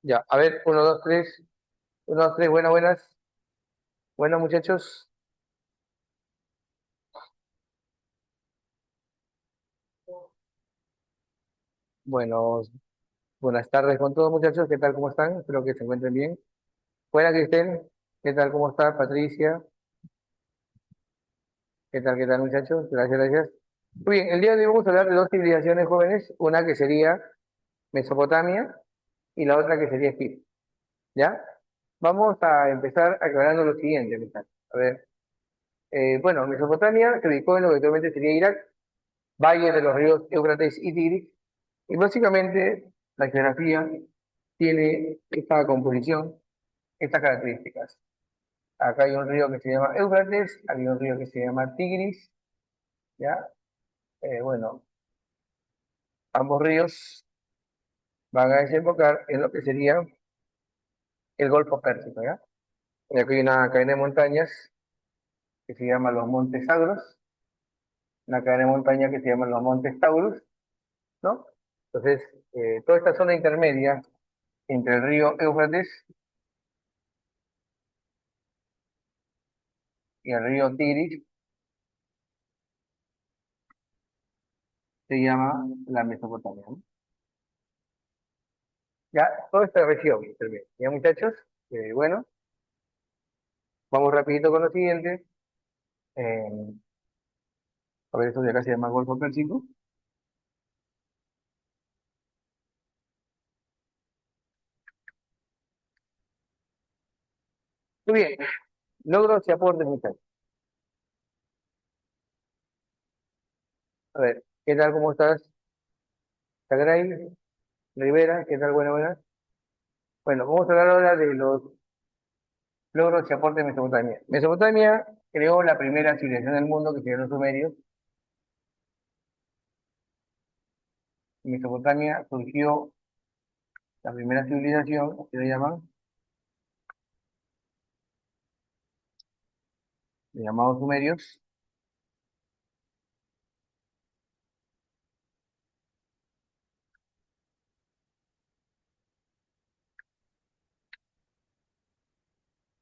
Ya, a ver, uno, dos, tres. Uno, dos, tres, buenas, buenas. Bueno, muchachos. Bueno, buenas tardes con todos, muchachos. ¿Qué tal? ¿Cómo están? Espero que se encuentren bien. Buenas, Cristel. ¿Qué tal? ¿Cómo está? Patricia. ¿Qué tal? ¿Qué tal, muchachos? Gracias, gracias. Muy bien, el día de hoy vamos a hablar de dos civilizaciones jóvenes. Una que sería Mesopotamia y la otra que sería Egipto. ¿Ya? Vamos a empezar aclarando lo siguiente, muchachos. A ver. Bueno, Mesopotamia se ubicó en lo que actualmente sería Irak, valle de los ríos Éufrates y Tigris. Y básicamente la geografía tiene esta composición, estas características. Acá hay un río que se llama Éufrates, hay un río que se llama Tigris, ¿ya? Bueno, ambos ríos van a desembocar en lo que sería el Golfo Pérsico, ¿ya? Y aquí hay una cadena de montañas que se llama los Montes Sagros, una cadena de montañas que se llama los Montes Taurus, ¿no? Entonces, toda esta zona intermedia entre el río Éufrates y el río Tigris se llama la Mesopotamia, ¿no? Ya, toda esta región intermedia. Ya, muchachos, bueno, vamos rapidito con lo siguiente. Eh, a ver, esto de acá se llama Golfo Pérsico. Muy bien, logros y aportes, muchachos. A ver, ¿qué tal? ¿Cómo estás? Sagray, Rivera, ¿qué tal? Buenas, buenas. Bueno, vamos a hablar ahora de los logros y aportes de Mesopotamia. Mesopotamia creó la primera civilización del mundo, que serían los sumerios. En Mesopotamia surgió la primera civilización, que se llaman, llamados sumerios.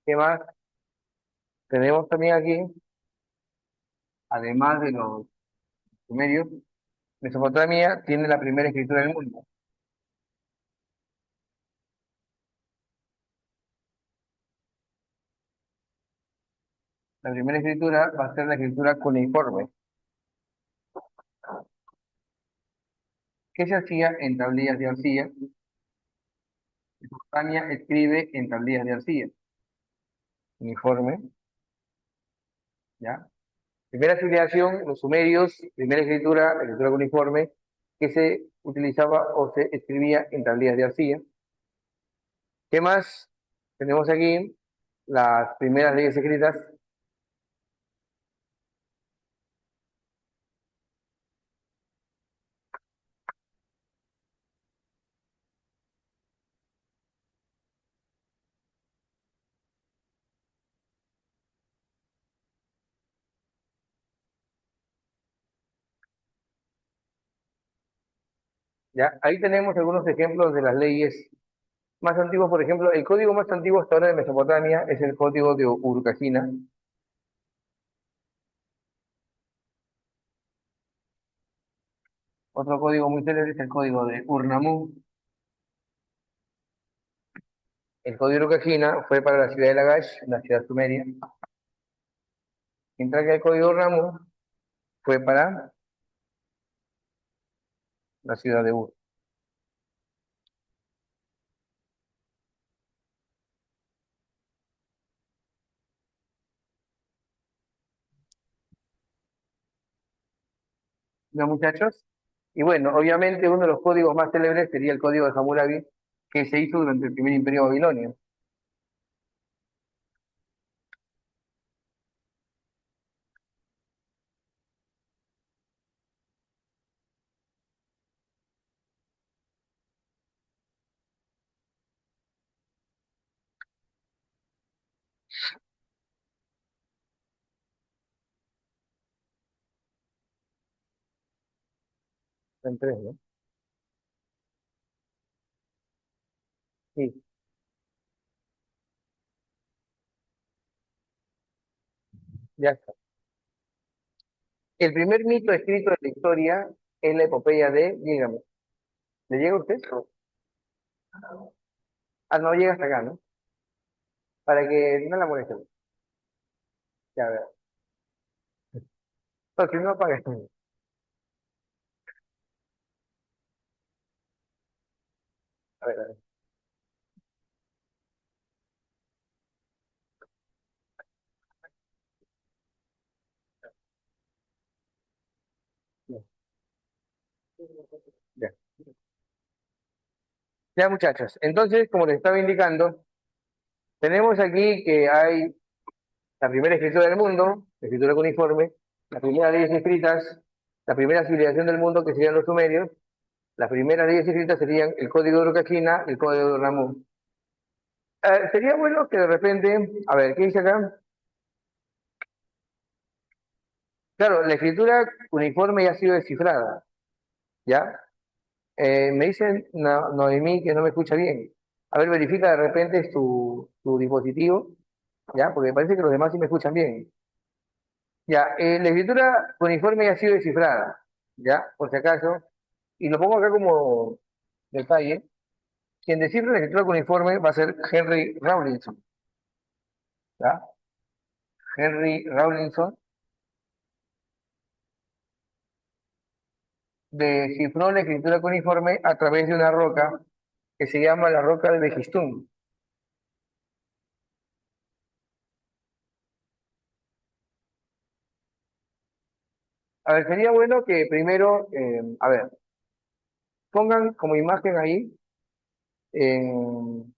¿Qué más tenemos también aquí? Además de los sumerios, Mesopotamia tiene la primera escritura del mundo. La primera escritura va a ser la escritura cuneiforme, que se hacía en tablillas de arcilla. Mesopotamia escribe en tablillas de arcilla, uniforme, ¿ya? Primera civilización, los sumerios, primera escritura, la escritura cuneiforme, que se utilizaba o se escribía en tablillas de arcilla. ¿Qué más? Tenemos aquí las primeras leyes escritas. ¿Ya? Ahí tenemos algunos ejemplos de las leyes más antiguos. Por ejemplo, el código más antiguo hasta ahora de Mesopotamia es el código de Urukagina. Otro código muy célebre es el código de Ur-Nammu. El código de Urukagina fue para la ciudad de Lagash, la ciudad sumeria, mientras que el código de Ur-Nammu fue para la ciudad de Ur. ¿No, muchachos? Y bueno, obviamente uno de los códigos más célebres sería el código de Hammurabi, que se hizo durante el primer imperio babilonio. En tres, ¿no? Sí, ya está. El primer mito escrito de la historia es la epopeya de Gilgamesh. ¿Le llega a usted? Ah, no llega hasta acá, ¿no? Para que no la moleste. Ya, a ver. Porque no apague. A ver, a ver. Ya, ya. Ya, muchachos. Entonces, como les estaba indicando, tenemos aquí que hay la primera escritura del mundo, la escritura cuneiforme, las primeras leyes escritas, la primera civilización del mundo, que serían los sumerios, las primeras leyes escritas serían el código de Urukagina, el código de Ramón. Sería bueno que de repente, a ver, ¿qué dice acá? Claro, la escritura cuneiforme ya ha sido descifrada, ¿ya? Me dicen Noemí que no me escucha bien. A ver, verifica de repente tu dispositivo, ¿ya? Porque parece que los demás sí me escuchan bien. Ya, la escritura cuneiforme ya ha sido descifrada, ¿ya? Por si acaso. Y lo pongo acá como detalle. Quien descifra la escritura cuneiforme va a ser Henry Rawlinson, ¿ya? Henry Rawlinson descifró la escritura cuneiforme a través de una roca que se llama la roca de Behistún. A ver, sería bueno que primero, a ver, pongan como imagen ahí, en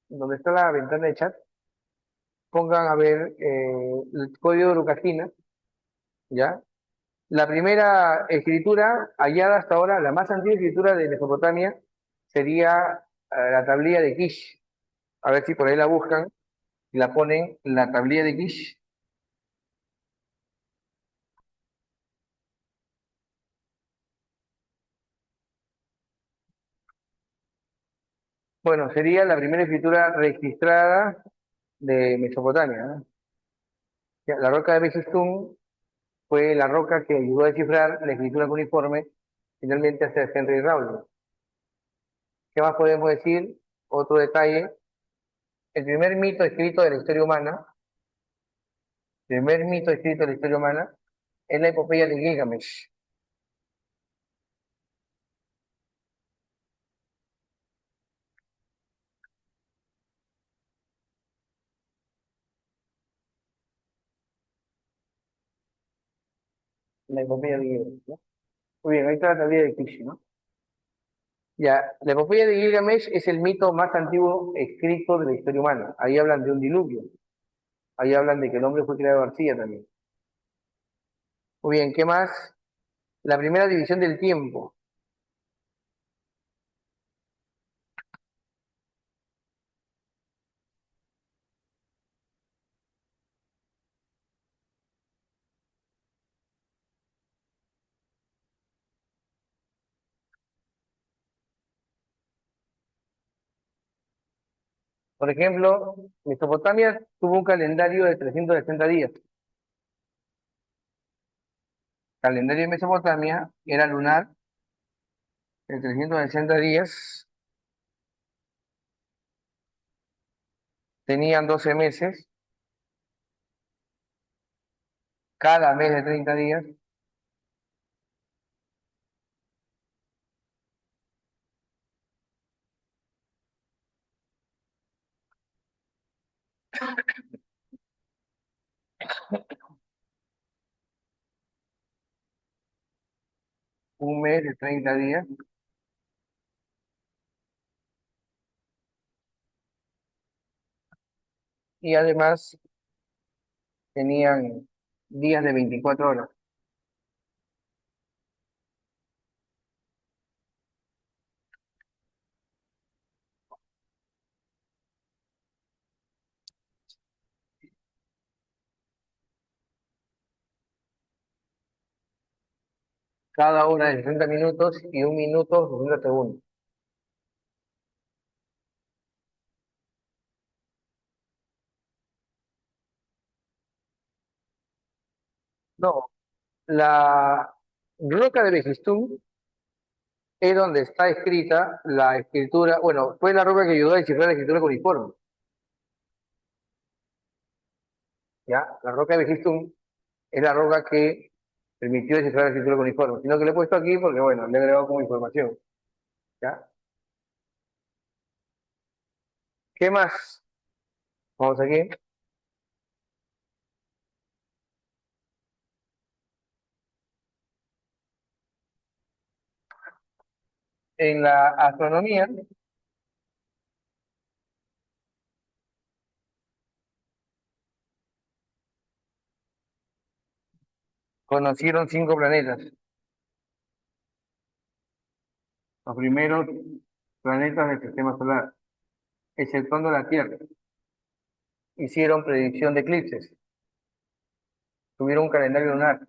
donde está la ventana de chat, pongan a ver el código de Urucajina, ¿ya? La primera escritura hallada hasta ahora, la más antigua escritura de Mesopotamia, sería la tablilla de Kish. A ver si por ahí la buscan y la ponen, la tablilla de Kish. Bueno, sería la primera escritura registrada de Mesopotamia, ¿no? Ya, la roca de Behistún fue la roca que ayudó a descifrar la escritura cuneiforme, finalmente hacia Henry Rawlinson. ¿Qué más podemos decir? Otro detalle, el primer mito escrito de la historia humana, el primer mito escrito de la historia humana es la epopeya de Gilgamesh. La epopeya de Gilgamesh, ¿no? Muy bien, ahí está la tablilla de Kish, ¿no? Ya, la epopeya de Gilgamesh es el mito más antiguo escrito de la historia humana. Ahí hablan de un diluvio, ahí hablan de que el hombre fue creado de arcilla también. Muy bien, ¿qué más? La primera división del tiempo. Por ejemplo, Mesopotamia tuvo un calendario de 360 días. El calendario de Mesopotamia era lunar de 360 días, tenían 12 meses, cada mes de 30 días, un mes de 30 días, y además tenían días de 24 horas. cada una de 60 minutos y 1 minuto 60 segundos. No, la roca de Begistún es donde está escrita la escritura, bueno, fue la roca que ayudó a descifrar la escritura cuneiforme, ¿ya? La roca de Begistún es la roca que permitió descifrar la escritura cuneiforme, sino que le he puesto aquí porque, bueno, le he agregado como información, ¿ya? ¿Qué más? Vamos aquí. En la astronomía conocieron 5 planetas, los primeros planetas del sistema solar, exceptuando la Tierra. Hicieron predicción de eclipses, tuvieron un calendario lunar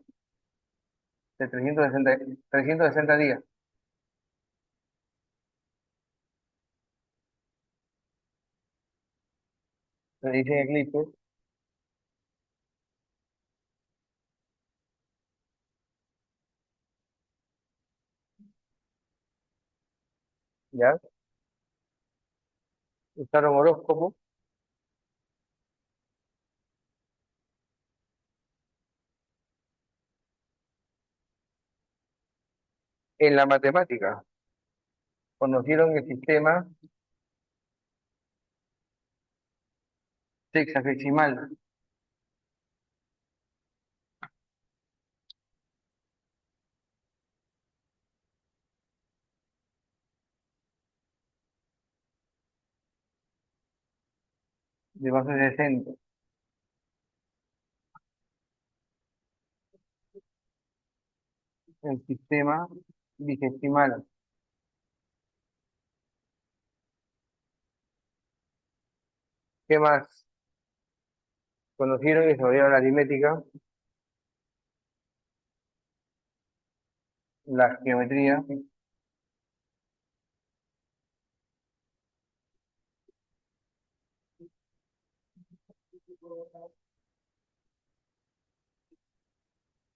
de 360 días, predicen eclipses, ¿ya? Usaron horóscopo en la matemática, conocieron el sistema sexagesimal de base de centro, el sistema vigesimal. ¿Qué más? Conocieron y desarrollaron la aritmética, la geometría,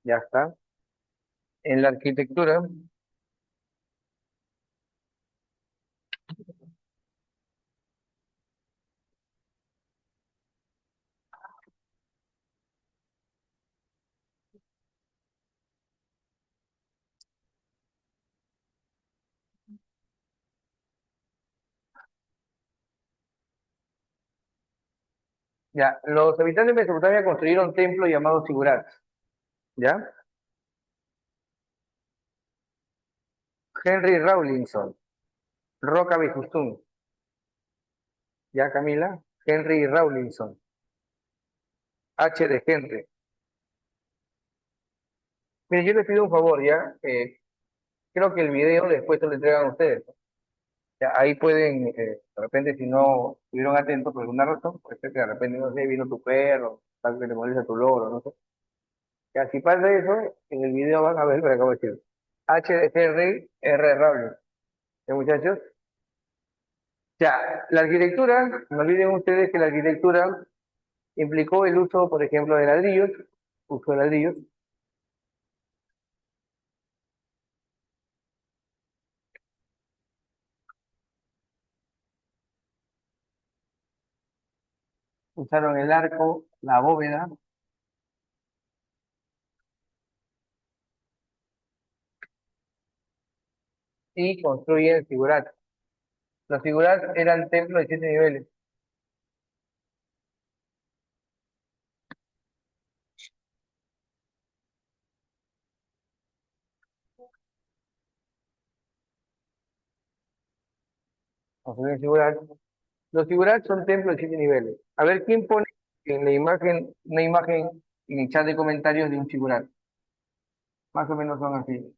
ya está. En la arquitectura, ya, los habitantes de Mesopotamia construyeron templos llamados sigurats, ¿ya? Henry Rawlinson, Roca Bejustún, ¿ya, Camila? Henry Rawlinson, H de Henry. Mire, yo les pido un favor, ¿ya? Creo que el video después se lo entregan a ustedes. Ya, ahí pueden, de repente, si no estuvieron atentos por alguna razón, puede ser que de repente, no sé, vino tu perro, tal que te molesta tu loro, no sé. Ya, si pasa eso, en el video van a ver lo que acabo de decir. H de Henry, R de Rawlinson. ¿Ya, muchachos? Ya, la arquitectura, no olviden ustedes que la arquitectura implicó el uso, por ejemplo, de ladrillos, uso de ladrillos, usaron el arco, la bóveda y construyen figurat. Los figurat eran templos de 7 niveles. Construyen figurat. Los figurat son templos de 7 niveles. A ver, ¿quién pone en la imagen, una imagen en el chat de comentarios de un figurat? Más o menos son así.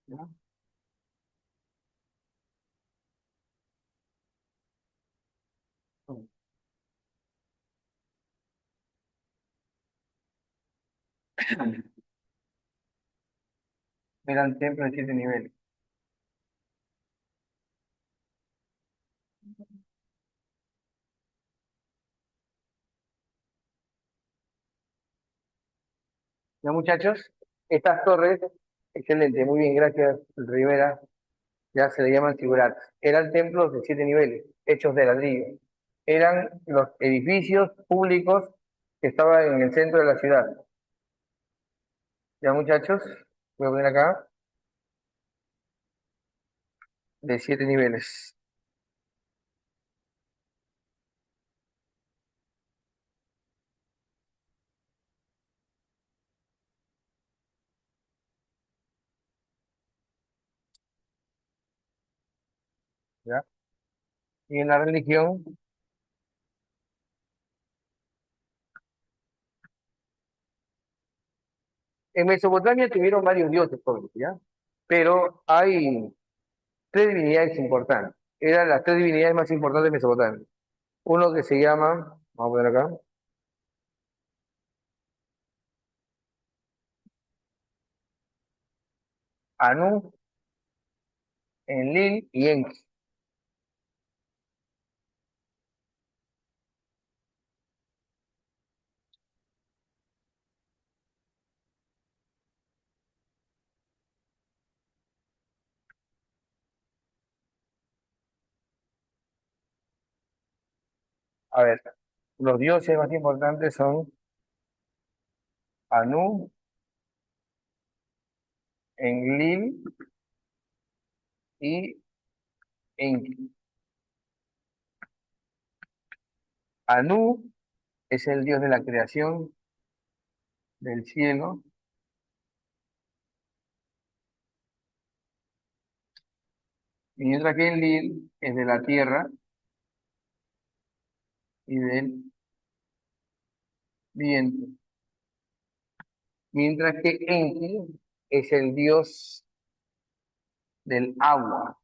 ¿Ya? Eran templos de 7 niveles. ¿Ya, muchachos? Estas torres, excelente, muy bien, gracias, Rivera. Ya se le llaman figurats. Eran templos de 7 niveles, hechos de ladrillo. Eran los edificios públicos que estaban en el centro de la ciudad. Ya, muchachos, voy a poner acá, de 7 niveles. ¿Ya? Y en la religión, en Mesopotamia tuvieron varios dioses, pobres, ¿ya? Pero hay 3 divinidades importantes. Eran las 3 divinidades más importantes de Mesopotamia. Uno que se llama, vamos a poner acá, Anu, Enlil y Enki. A ver, los dioses más importantes son Anu, Enlil y Enki. Anu es el dios de la creación del cielo, y mientras que Enlil es de la tierra y del viento. Mientras que Enki es el dios del agua.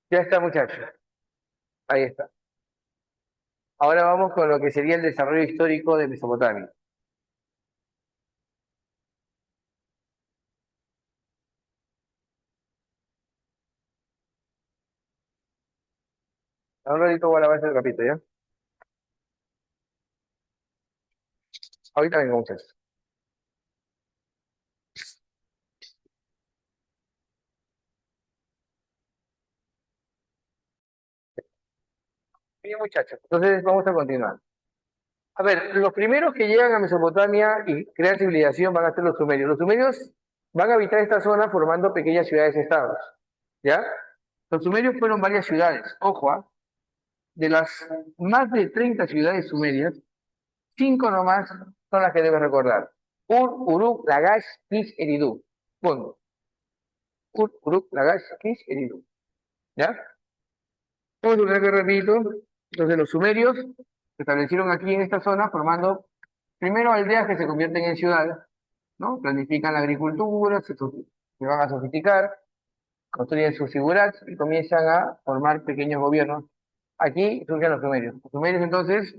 Ya está, muchachos. Ahí está. Ahora vamos con lo que sería el desarrollo histórico de Mesopotamia. Un ratito voy a lavar el capítulo, ¿ya? Ahorita vengo, muchachos. Bien, muchachos. Entonces vamos a continuar. A ver, los primeros que llegan a Mesopotamia y crean civilización van a ser los sumerios. Los sumerios van a habitar esta zona formando pequeñas ciudades-estados, ¿ya? Los sumerios fueron varias ciudades. Ojo, ¿ah? De las más de 30 ciudades sumerias, 5 nomás son las que debes recordar. Ur, Uruk, Lagash, Kish, Eridu. Punto. Ur, Uruk, Lagash, Kish, Eridu. ¿Ya? Vamos a ver que repito. Entonces los sumerios se establecieron aquí en esta zona formando primero aldeas que se convierten en ciudades, ¿no? Planifican la agricultura, se van a sofisticar, construyen sus figurats y comienzan a formar pequeños gobiernos. Aquí surgen los sumerios. Los sumerios entonces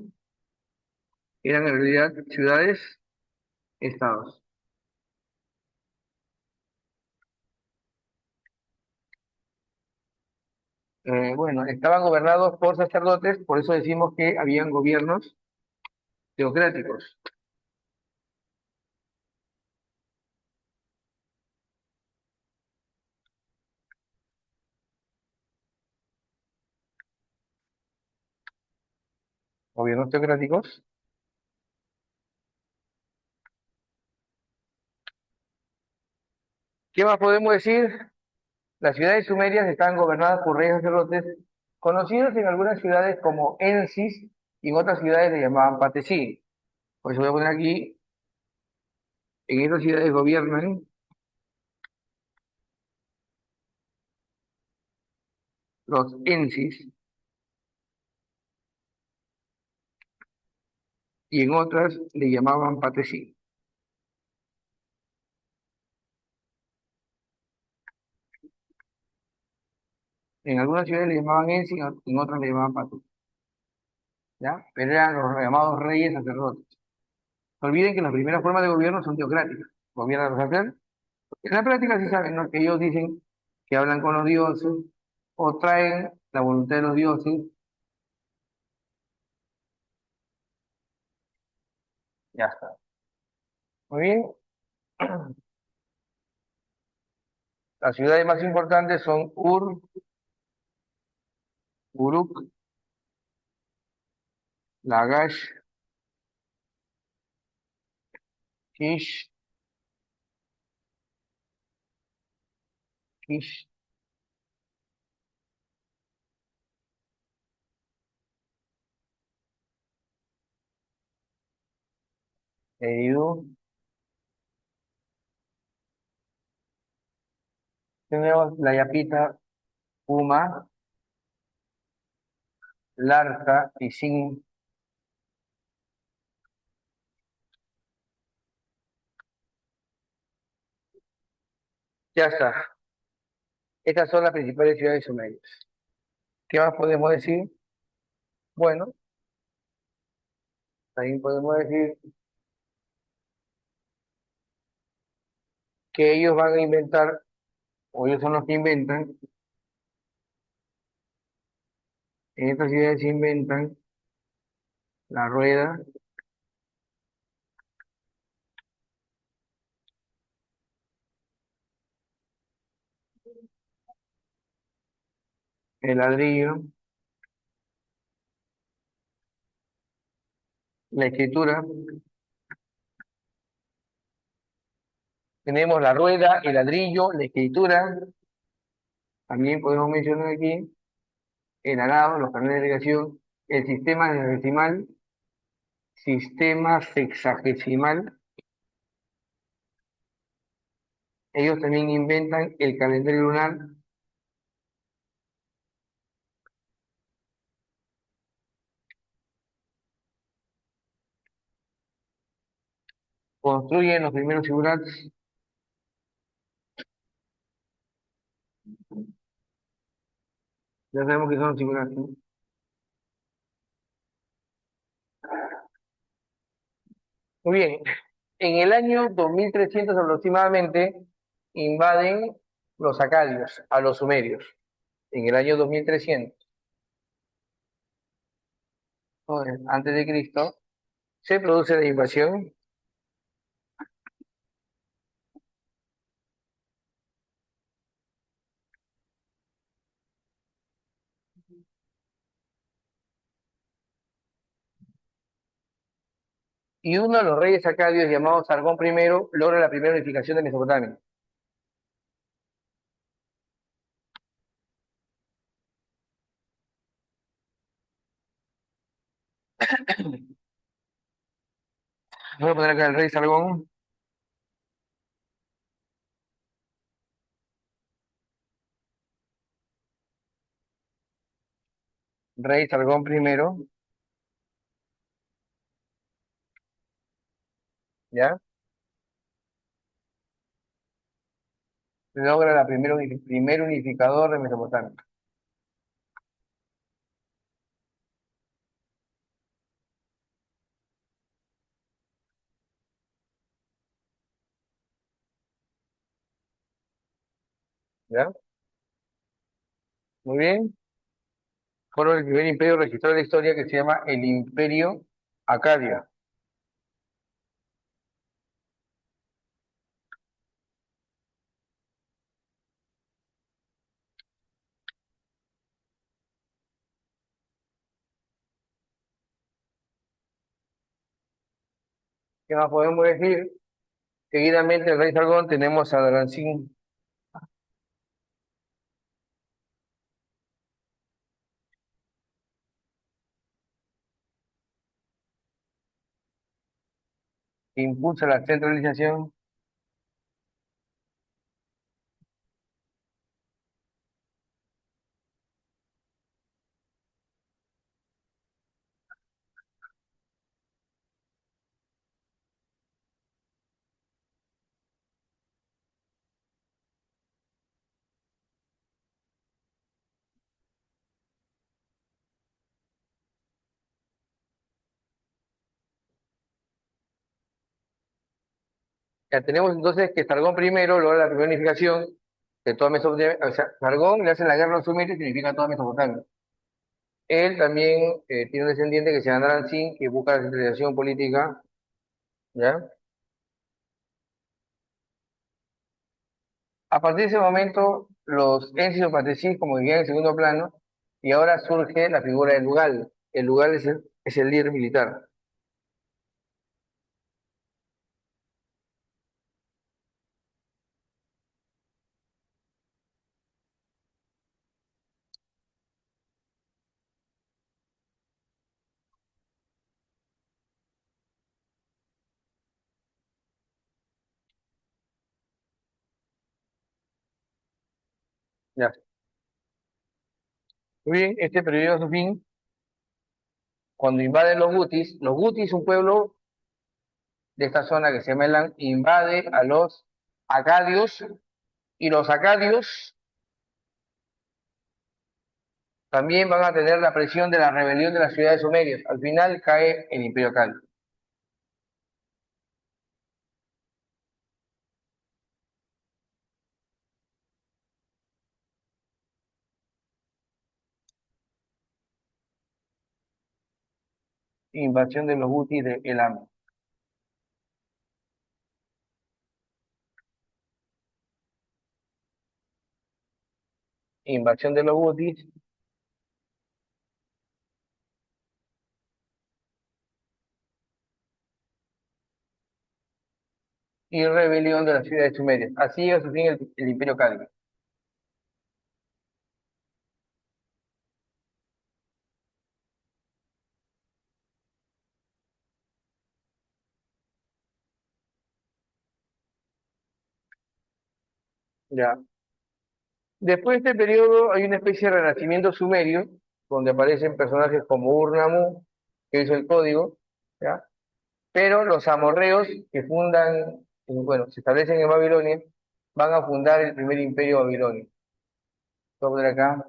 eran en realidad ciudades, estados. Bueno, estaban gobernados por sacerdotes, por eso decimos que habían gobiernos teocráticos. Gobiernos teocráticos. ¿Qué más podemos decir? Las ciudades sumerias estaban gobernadas por reyes sacerdotes, conocidos en algunas ciudades como Ensis y en otras ciudades le llamaban Patesí. Por eso voy a poner aquí, en esas ciudades gobiernan los Ensis y en otras le llamaban Patesí. En algunas ciudades le llamaban Ensi, en otras le llamaban Patu, ¿ya? Pero eran los llamados reyes sacerdotes. No olviden que las primeras formas de gobierno son teocráticas. Gobiernan los sacerdotes. En la práctica sí saben, ¿no? Que ellos dicen que hablan con los dioses o traen la voluntad de los dioses. Ya está. Muy bien. Las ciudades más importantes son Ur, Uruk, Lagash, Kish, Kish, Eridu. Tenemos la Yapita, Puma, Larza y Sin. Ya está. Estas son las principales ciudades sumerias. ¿Qué más podemos decir? Bueno, también podemos decir que ellos van a inventar, o ellos son los que inventan, en estas ciudades se inventan la rueda, el ladrillo, la escritura. Tenemos la rueda, el ladrillo, la escritura. También podemos mencionar aquí el arado, los canales de irrigación, el sistema sexagesimal. Ellos también inventan el calendario lunar, construyen los primeros figurates. Ya sabemos que son los figurates, ¿no? Muy bien, en el año 2300 aproximadamente invaden los acadios a los sumerios. En el año 2300, antes de Cristo, se produce la invasión y uno de los reyes acadios, llamado Sargón I, logra la primera unificación de Mesopotamia. Voy a poner acá el rey Sargón, rey Sargón I, ¿ya? Logra la primer unificador de Mesopotamia, ¿ya? Muy bien. Fueron el primer imperio registrado en la historia que se llama el Imperio Acadio, ¿qué más podemos decir? Seguidamente, el rey Sargón, tenemos a Darancín, que impulsa la centralización. Ya tenemos entonces que Sargón primero logra la primera unificación de toda Mesopotamia. O sea, Sargón le hace la guerra a los sumerios y unifica toda Mesopotamia. Él también tiene un descendiente que se llama Naram Sin, que busca la centralización política, ¿ya? A partir de ese momento, los Ensis o Patricis como que quedan en segundo plano, y ahora surge la figura del Lugal. El Lugal es el líder militar, ¿ya? Muy bien, este periodo a su fin cuando invaden los Gutis, un pueblo de esta zona que se llama Elam, invade a los acadios, y los acadios también van a tener la presión de la rebelión de las ciudades sumerias. Al final cae el Imperio Acadio. Invasión de los Gutis de Elam. Invasión de los Gutis y rebelión de las ciudades sumerias. Así llega a su fin el Imperio Acadio. Ya. Después de este periodo hay una especie de renacimiento sumerio, donde aparecen personajes como Ur-Nammu, que hizo el código, ¿ya? Pero los amorreos que fundan, bueno, se establecen en Babilonia, van a fundar el primer imperio babilonio. Voy a poner acá,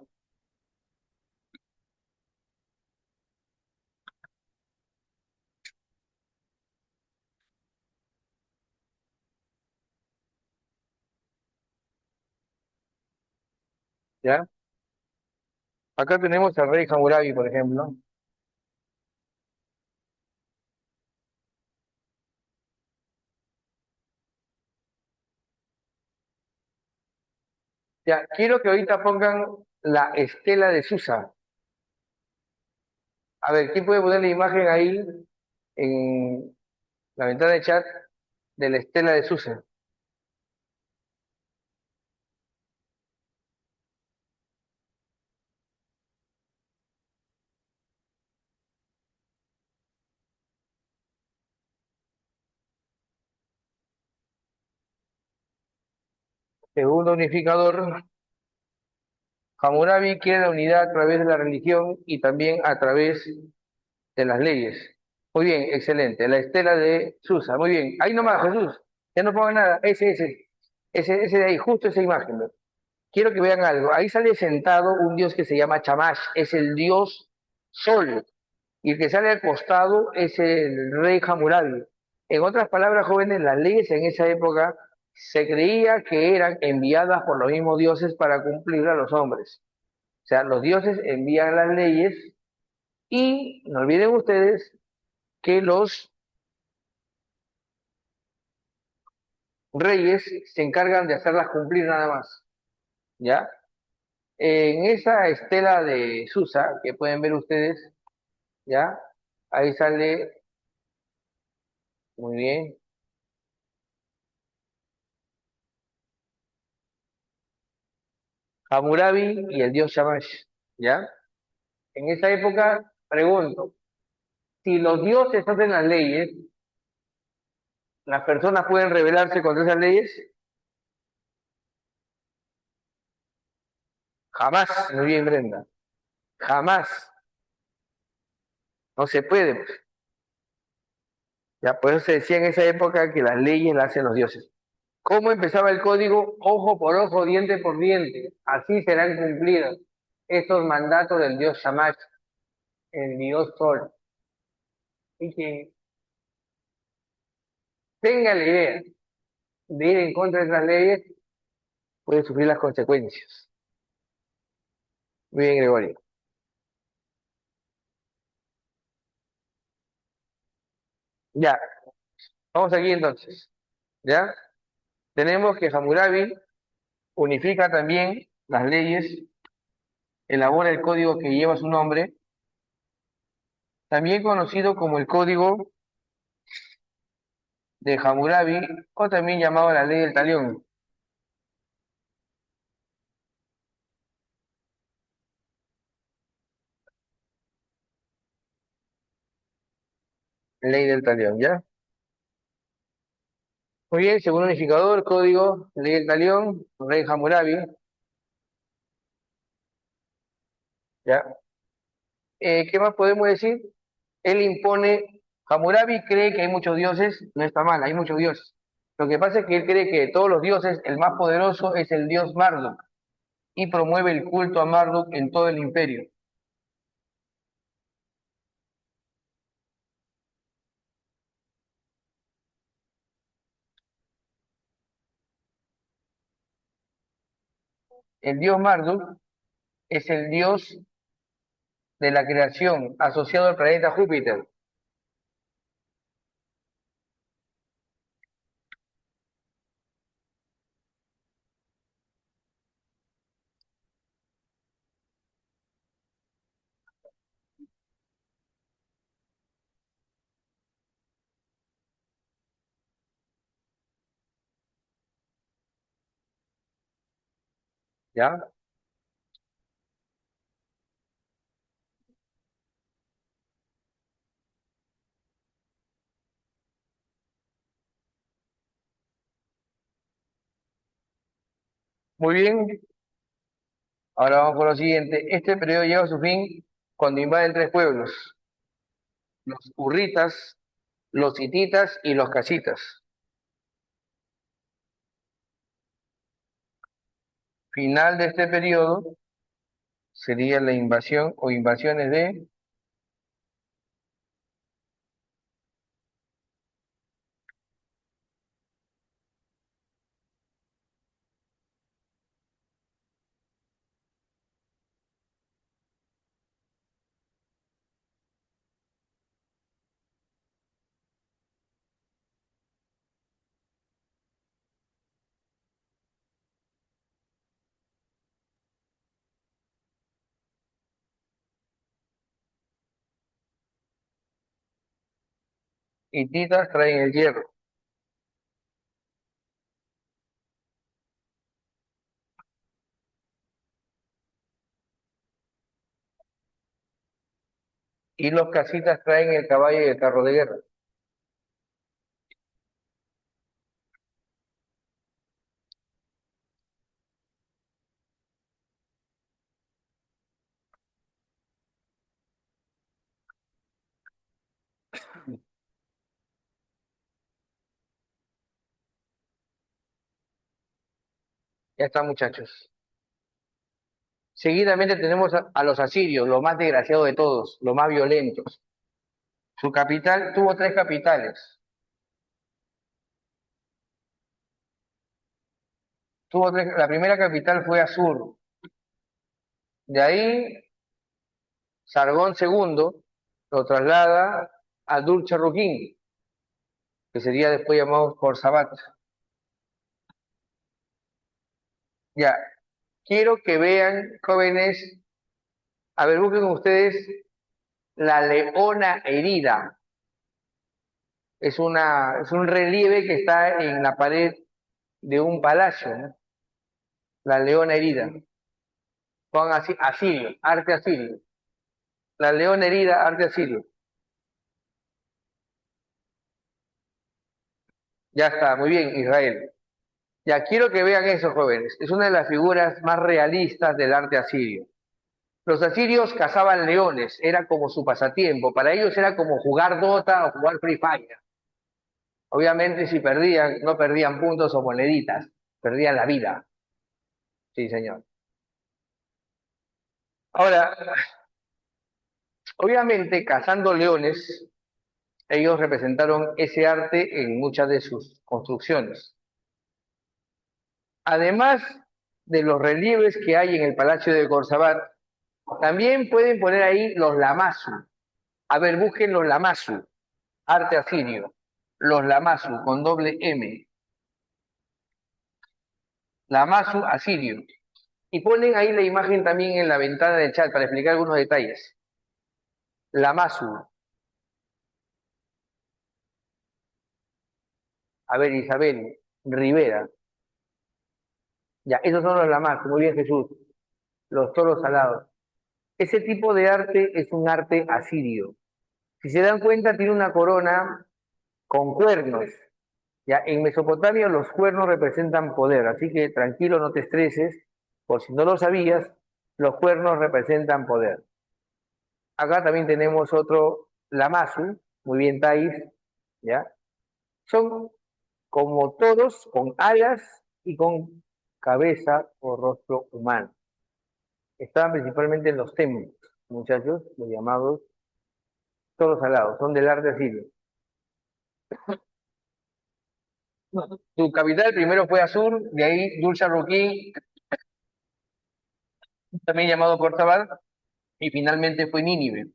¿ya? Acá tenemos al rey Hammurabi, por ejemplo. Ya, quiero que ahorita pongan la estela de Susa. A ver, ¿quién puede poner la imagen ahí en la ventana de chat de la estela de Susa? Segundo unificador, Hammurabi quiere la unidad a través de la religión y también a través de las leyes. Muy bien, excelente. La estela de Susa, muy bien. Ahí nomás, Jesús. Ya no pongan nada. Ese de ahí, justo esa imagen. ¿Ve? Quiero que vean algo. Ahí sale sentado un dios que se llama Chamash, es el dios Sol. Y el que sale al costado es el rey Hammurabi. En otras palabras, jóvenes, las leyes en esa época se creía que eran enviadas por los mismos dioses para cumplir a los hombres. O sea, los dioses envían las leyes y no olviden ustedes que los reyes se encargan de hacerlas cumplir nada más, ¿ya? En esa estela de Susa que pueden ver ustedes, ¿ya? Ahí sale, muy bien, Hammurabi y el dios Shamash, ¿ya? En esa época, pregunto, si los dioses hacen las leyes, ¿las personas pueden rebelarse contra esas leyes? Jamás, muy bien, Brenda, jamás, no se puede, pues. Ya, por eso se decía en esa época que las leyes las hacen los dioses. ¿Cómo empezaba el código? Ojo por ojo, diente por diente. Así serán cumplidos estos mandatos del dios Shamash, el dios Sol. Y que tenga la idea. de ir en contra de las leyes, puede sufrir las consecuencias. Muy bien, Gregorio. Ya, vamos aquí entonces. ¿Ya? Tenemos que Hammurabi unifica también las leyes, elabora el código que lleva su nombre, también conocido como el Código de Hammurabi, o también llamado la Ley del Talión. Ley del Talión, ¿ya? Muy bien, según unificador, código, ley del talión, rey Hammurabi, ¿ya? ¿Qué más podemos decir? Él impone, Hammurabi cree que hay muchos dioses, no está mal, hay muchos dioses. Lo que pasa es que él cree que de todos los dioses, el más poderoso es el dios Marduk, y promueve el culto a Marduk en todo el imperio. El dios Marduk es el dios de la creación, asociado al planeta Júpiter, ¿ya? Muy bien, ahora vamos con lo siguiente. Este periodo llega a su fin cuando invaden tres pueblos, los hurritas, los hititas y los casitas. Final de este periodo sería la invasión o invasiones de hititas traen el hierro y los casitas traen el caballo y el carro de guerra. Ya está, muchachos. Seguidamente tenemos a los asirios, los más desgraciados de todos, los más violentos. Su capital tuvo tres capitales. La primera capital fue Asur. De ahí, Sargón II lo traslada a Dur-Charruquín, que sería después llamado Jorzabat. Ya, quiero que vean, jóvenes, a ver, busquen ustedes la leona herida. Es un relieve que está en la pared de un palacio, ¿no? La leona herida. Pongan así, asirio, arte asirio. La leona herida, arte asirio. Ya está, muy bien, Israel. Ya quiero que vean eso, jóvenes. Es una de las figuras más realistas del arte asirio. Los asirios cazaban leones, era como su pasatiempo. Para ellos era como jugar Dota o jugar Free Fire. Obviamente, si perdían, no perdían puntos o moneditas, perdían la vida. Sí, señor. Ahora, obviamente, cazando leones, ellos representaron ese arte en muchas de sus construcciones. Además de los relieves que hay en el Palacio de Corzabat, también pueden poner ahí los lamasu. A ver, busquen los lamasu, arte asirio. Los lamasu con doble M. Lamasu asirio. Y ponen ahí la imagen también en la ventana del chat para explicar algunos detalles. Lamasu. A ver, Isabel Rivera. Ya, esos son los lamasu. Muy bien, Jesús. Los toros alados. Ese tipo de arte es un arte asirio. Si se dan cuenta, tiene una corona con cuernos. Ya, en Mesopotamia los cuernos representan poder, así que tranquilo, no te estreses, por si no lo sabías, los cuernos representan poder. Acá también tenemos otro Lamazu, muy bien Thais, ¿ya? Son como todos, con alas y con cabeza o rostro humano. Estaban principalmente en los templos, muchachos, los llamados toros alados, son del arte asirio. Su capital primero fue Asur, de ahí Dulce también llamado Cortabal, y finalmente fue Nínive.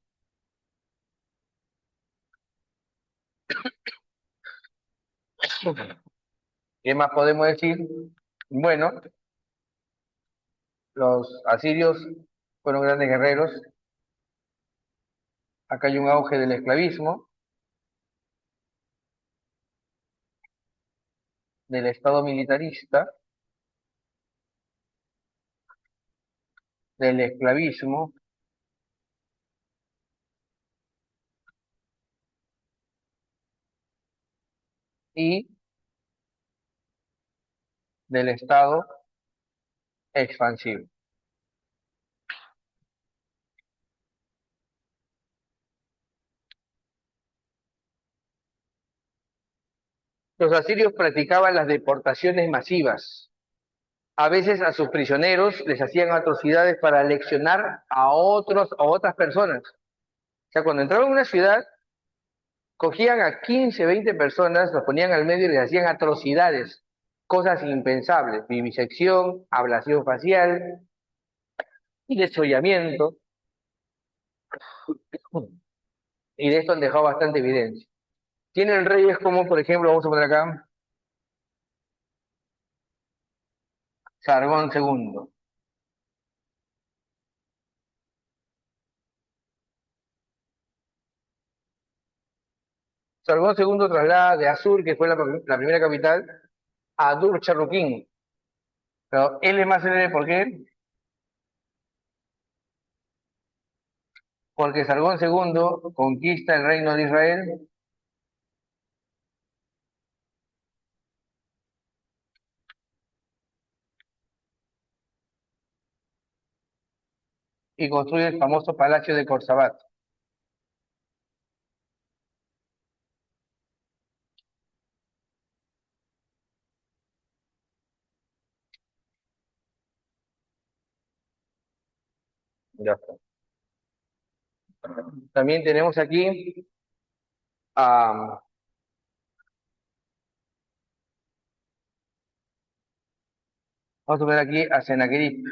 ¿Qué más podemos decir? Bueno, los asirios fueron grandes guerreros. Acá hay un auge del esclavismo, del Estado militarista, del esclavismo y del Estado expansivo. Los asirios practicaban las deportaciones masivas. A veces a sus prisioneros les hacían atrocidades para leccionar a otras personas. O sea, cuando entraban en una ciudad, cogían a 15, 20 personas, los ponían al medio y les hacían atrocidades, cosas impensables, vivisección, ablación facial y desollamiento, y de esto han dejado bastante evidencia. Tienen reyes como, por ejemplo, vamos a poner acá, Sargón II. Sargón II traslada de Asur, que fue la primera capital, a Dur-Charruquín. Pero él es más célebre, ¿por qué? Porque Sargón II conquista el reino de Israel y construye el famoso Palacio de Corzabat. Ya está. También tenemos aquí a, vamos a ver aquí a Sennacherib.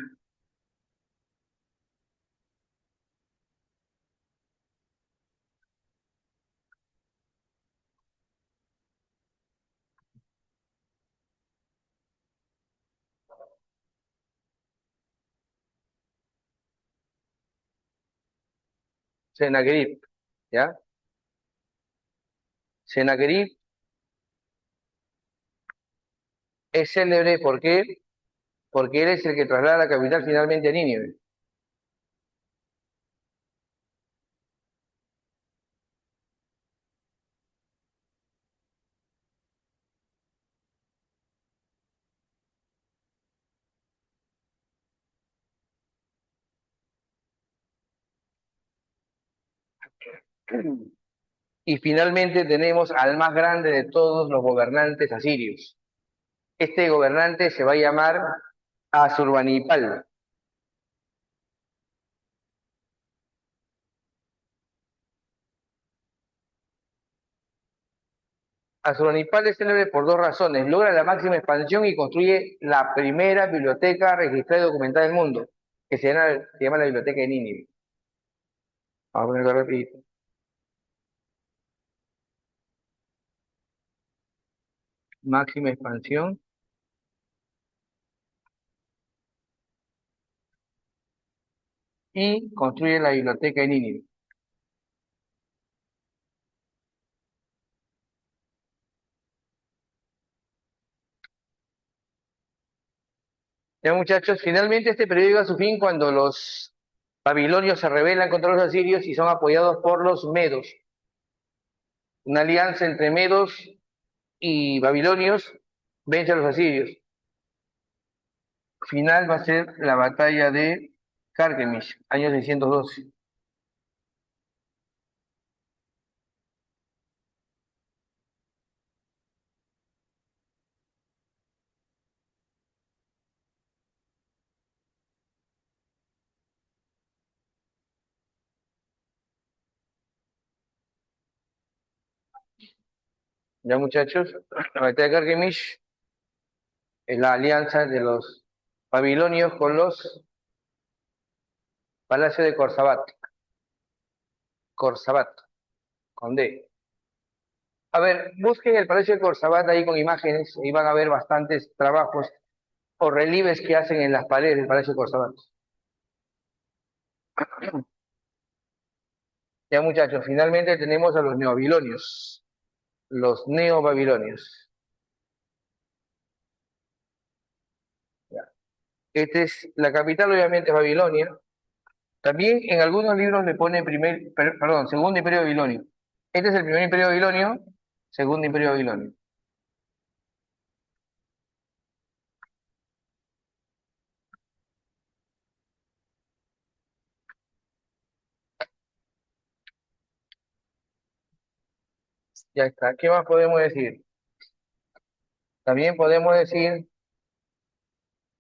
Sennacherib, ¿ya? Sennacherib es célebre, ¿por qué? Porque él es el que traslada la capital finalmente a Nínive. Y finalmente tenemos al más grande de todos los gobernantes asirios. Este gobernante se va a llamar Asurbanipal. Asurbanipal es célebre por dos razones. Logra la máxima expansión y construye la primera biblioteca registrada y documentada del mundo, que se llama la Biblioteca de Nínive. Vamos a ponerlo rapidito. Máxima expansión. Y construye la Biblioteca de Nínive. Ya muchachos, finalmente este periodo llega a su fin cuando los babilonios se rebelan contra los asirios y son apoyados por los medos. Una alianza entre medos y babilonios vence a los asirios. Final va a ser la batalla de Carquemish, año 612. Ya muchachos, la batalla de Carquemish es la alianza de los babilonios con los palacios de Corsabat. Corsabat, con D. A ver, busquen el Palacio de Corsabat ahí con imágenes y van a ver bastantes trabajos o relieves que hacen en las paredes del Palacio de Corsabat. Ya muchachos, finalmente tenemos a los neobabilonios. Los neobabilonios. Ya. Esta es la capital, obviamente, es Babilonia. También en algunos libros le pone perdón, segundo imperio babilonio. Este es el primer imperio babilonio, segundo imperio babilonio. Ya está. ¿Qué más podemos decir? También podemos decir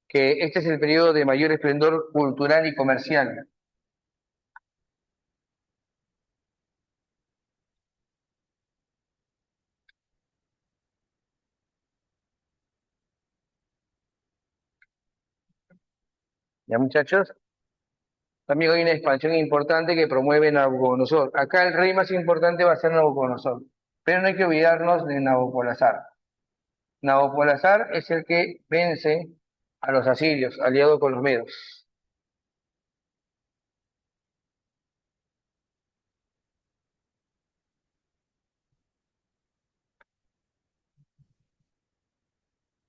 que este es el periodo de mayor esplendor cultural y comercial. Ya muchachos, también hay una expansión importante que promueve Nabucodonosor. Acá el rey más importante va a ser Nabucodonosor, pero no hay que olvidarnos de Nabopolassar. Nabopolassar es el que vence a los asirios, aliado con los medos.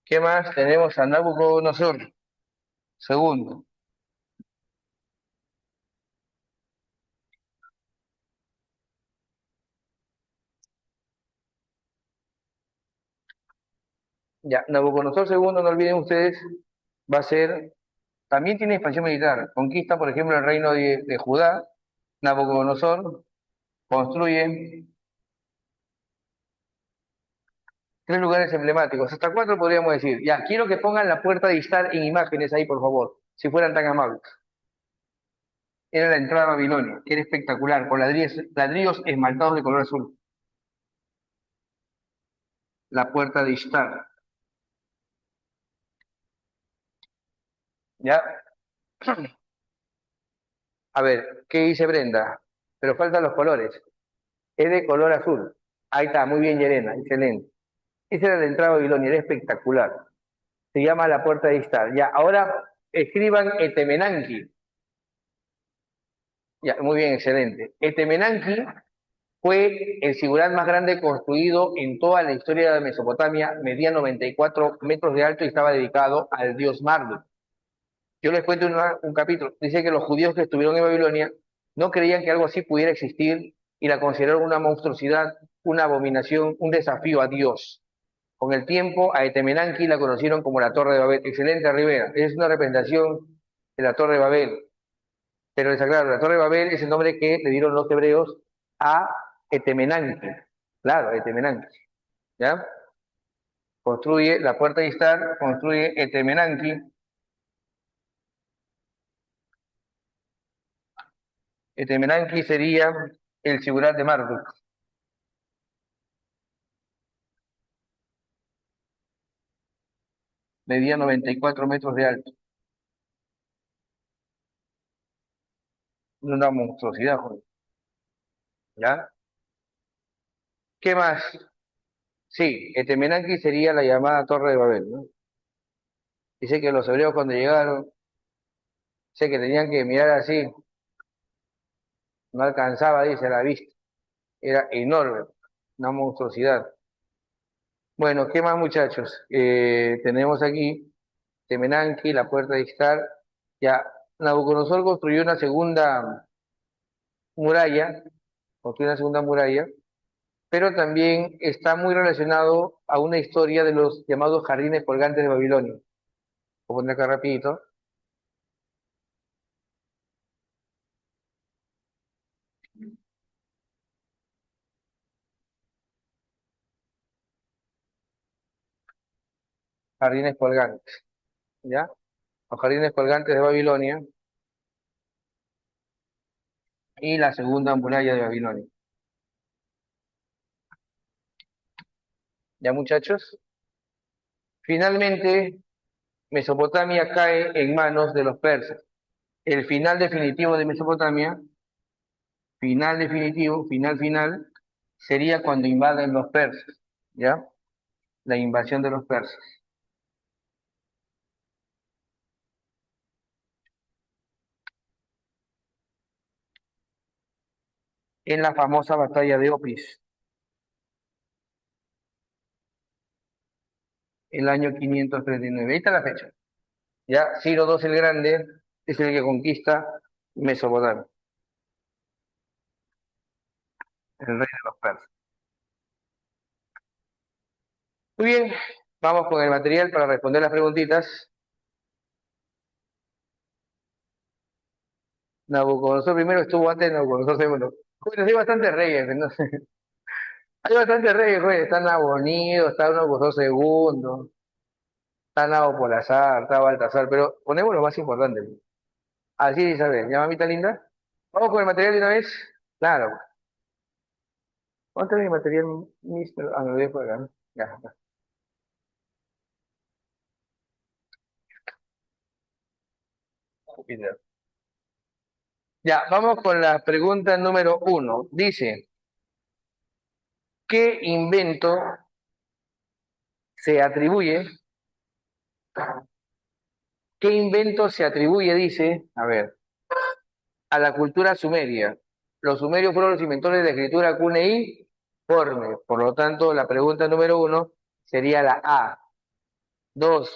¿Qué más? Tenemos a Nabucodonosor, segundo. Ya, Nabucodonosor segundo, no olviden ustedes, va a ser, también tiene expansión militar. Conquista, por ejemplo, el reino de Judá. Nabucodonosor construye tres lugares emblemáticos, hasta cuatro podríamos decir. Ya, quiero que pongan la puerta de Istar en imágenes ahí, por favor, si fueran tan amables. Era la entrada a Babilonia, que era espectacular, con ladrillos esmaltados de color azul. La puerta de Ishtar. ¿Ya? A ver, ¿qué dice Brenda? Pero faltan los colores. Es de color azul. Ahí está, muy bien, Yerena, excelente. Esa era la entrada a Babilonia, era espectacular. Se llama la puerta de Ishtar. Ya, ahora escriban Etemenanki. Ya, muy bien, excelente. Etemenanki fue el sigurat más grande construido en toda la historia de Mesopotamia, medía 94 metros de alto y estaba dedicado al dios Marduk. Yo les cuento un capítulo. Dice que los judíos que estuvieron en Babilonia no creían que algo así pudiera existir y la consideraron una monstruosidad, una abominación, un desafío a Dios. Con el tiempo, a Etemenanki la conocieron como la Torre de Babel. Excelente, Rivera. Es una representación de la Torre de Babel. Pero está claro, la Torre de Babel es el nombre que le dieron los hebreos a Etemenanki. Claro, Etemenanki. ¿Ya? Construye la puerta de Istar, construye Etemenanki. Etemenanki sería el sigurat de Marduk. medía 94 metros de alto. Una monstruosidad, joder. ¿Ya? ¿Qué más? Sí, Etemenanque sería la llamada Torre de Babel, ¿no? Dice que los hebreos cuando llegaron, sé que tenían que mirar así, no alcanzaba, dice, la vista. Era enorme, una monstruosidad. Bueno, ¿qué más, muchachos? Tenemos aquí Temenanque, la puerta de Istar. Ya, Nabucodonosor construyó una segunda muralla, construyó una segunda muralla, pero también está muy relacionado a una historia de los llamados jardines colgantes de Babilonia. Voy a poner acá rapidito. Jardines colgantes, ¿ya? Los jardines colgantes de Babilonia y la segunda muralla de Babilonia. ¿Ya, muchachos? Finalmente, Mesopotamia cae en manos de los persas. El final definitivo de Mesopotamia, final definitivo, final final, sería cuando invaden los persas, ¿ya? La invasión de los persas. En la famosa batalla de Opis, el año 539. Ahí está la fecha. Ya Ciro II el Grande es el que conquista Mesopotamia, el rey de los persas. Muy bien, vamos con el material para responder las preguntitas. Nabucodonosor primero estuvo antes de Nabucodonosor segundo. Bueno, hay bastantes reyes, ¿no? Hay bastantes reyes, güey. Está Nabonido, está Nabucodonosor segundo, está Nabopolassar, está Baltasar, pero ponemos lo más importante. Así, Isabel, ¿ya, mamita linda? Vamos con el material de una vez. Claro. ¿Cuánto es mi material, mister? Ah, me lo voy a por acá, ¿no? Ya, ya. Júpiter. Ya, vamos con la pregunta número uno. Dice, ¿qué invento se atribuye? ¿Qué invento se atribuye, dice, a ver, a la cultura sumeria? Los sumerios fueron los inventores de la escritura cuneiforme. Por lo tanto, la pregunta número uno sería la A. Dos,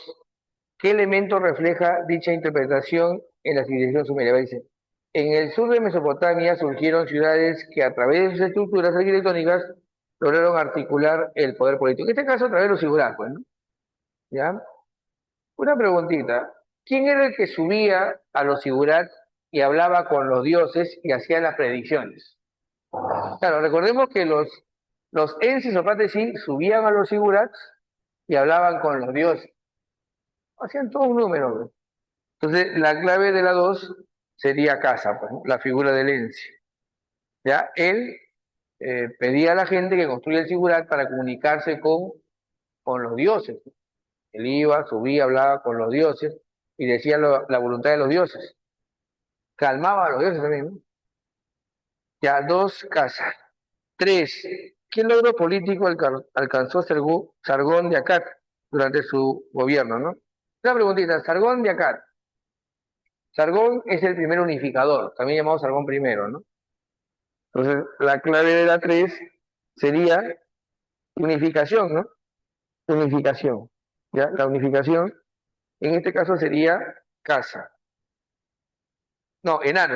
¿qué elemento refleja dicha interpretación en la civilización sumeria? Dice, en el sur de Mesopotamia surgieron ciudades que a través de sus estructuras arquitectónicas lograron articular el poder político. En este caso, a través de los figuras, pues, ¿no? ¿Ya? Una preguntita. ¿Quién era el que subía a los figurat y hablaba con los dioses y hacía las predicciones? Claro, recordemos que los ensis o sí subían a los figurats y hablaban con los dioses. Hacían todo un número, ¿no? Entonces, la clave de la dos sería casa, pues, ¿no? La figura del ensi. ¿Ya? Él pedía a la gente que construya el figurat para comunicarse con los dioses. Él iba, subía, hablaba con los dioses y decía la voluntad de los dioses. Calmaba a los dioses también, ¿no? Ya, dos, casa. Tres, ¿qué logro político alcanzó Sargón de Akkad durante su gobierno, no? Una preguntita, Sargón de Akkad. Sargón es el primer unificador, también llamado Sargón primero, ¿no? Entonces, la clave de la tres sería unificación, ¿no? Unificación. ¿Ya? La unificación, en este caso sería casa. No, enano.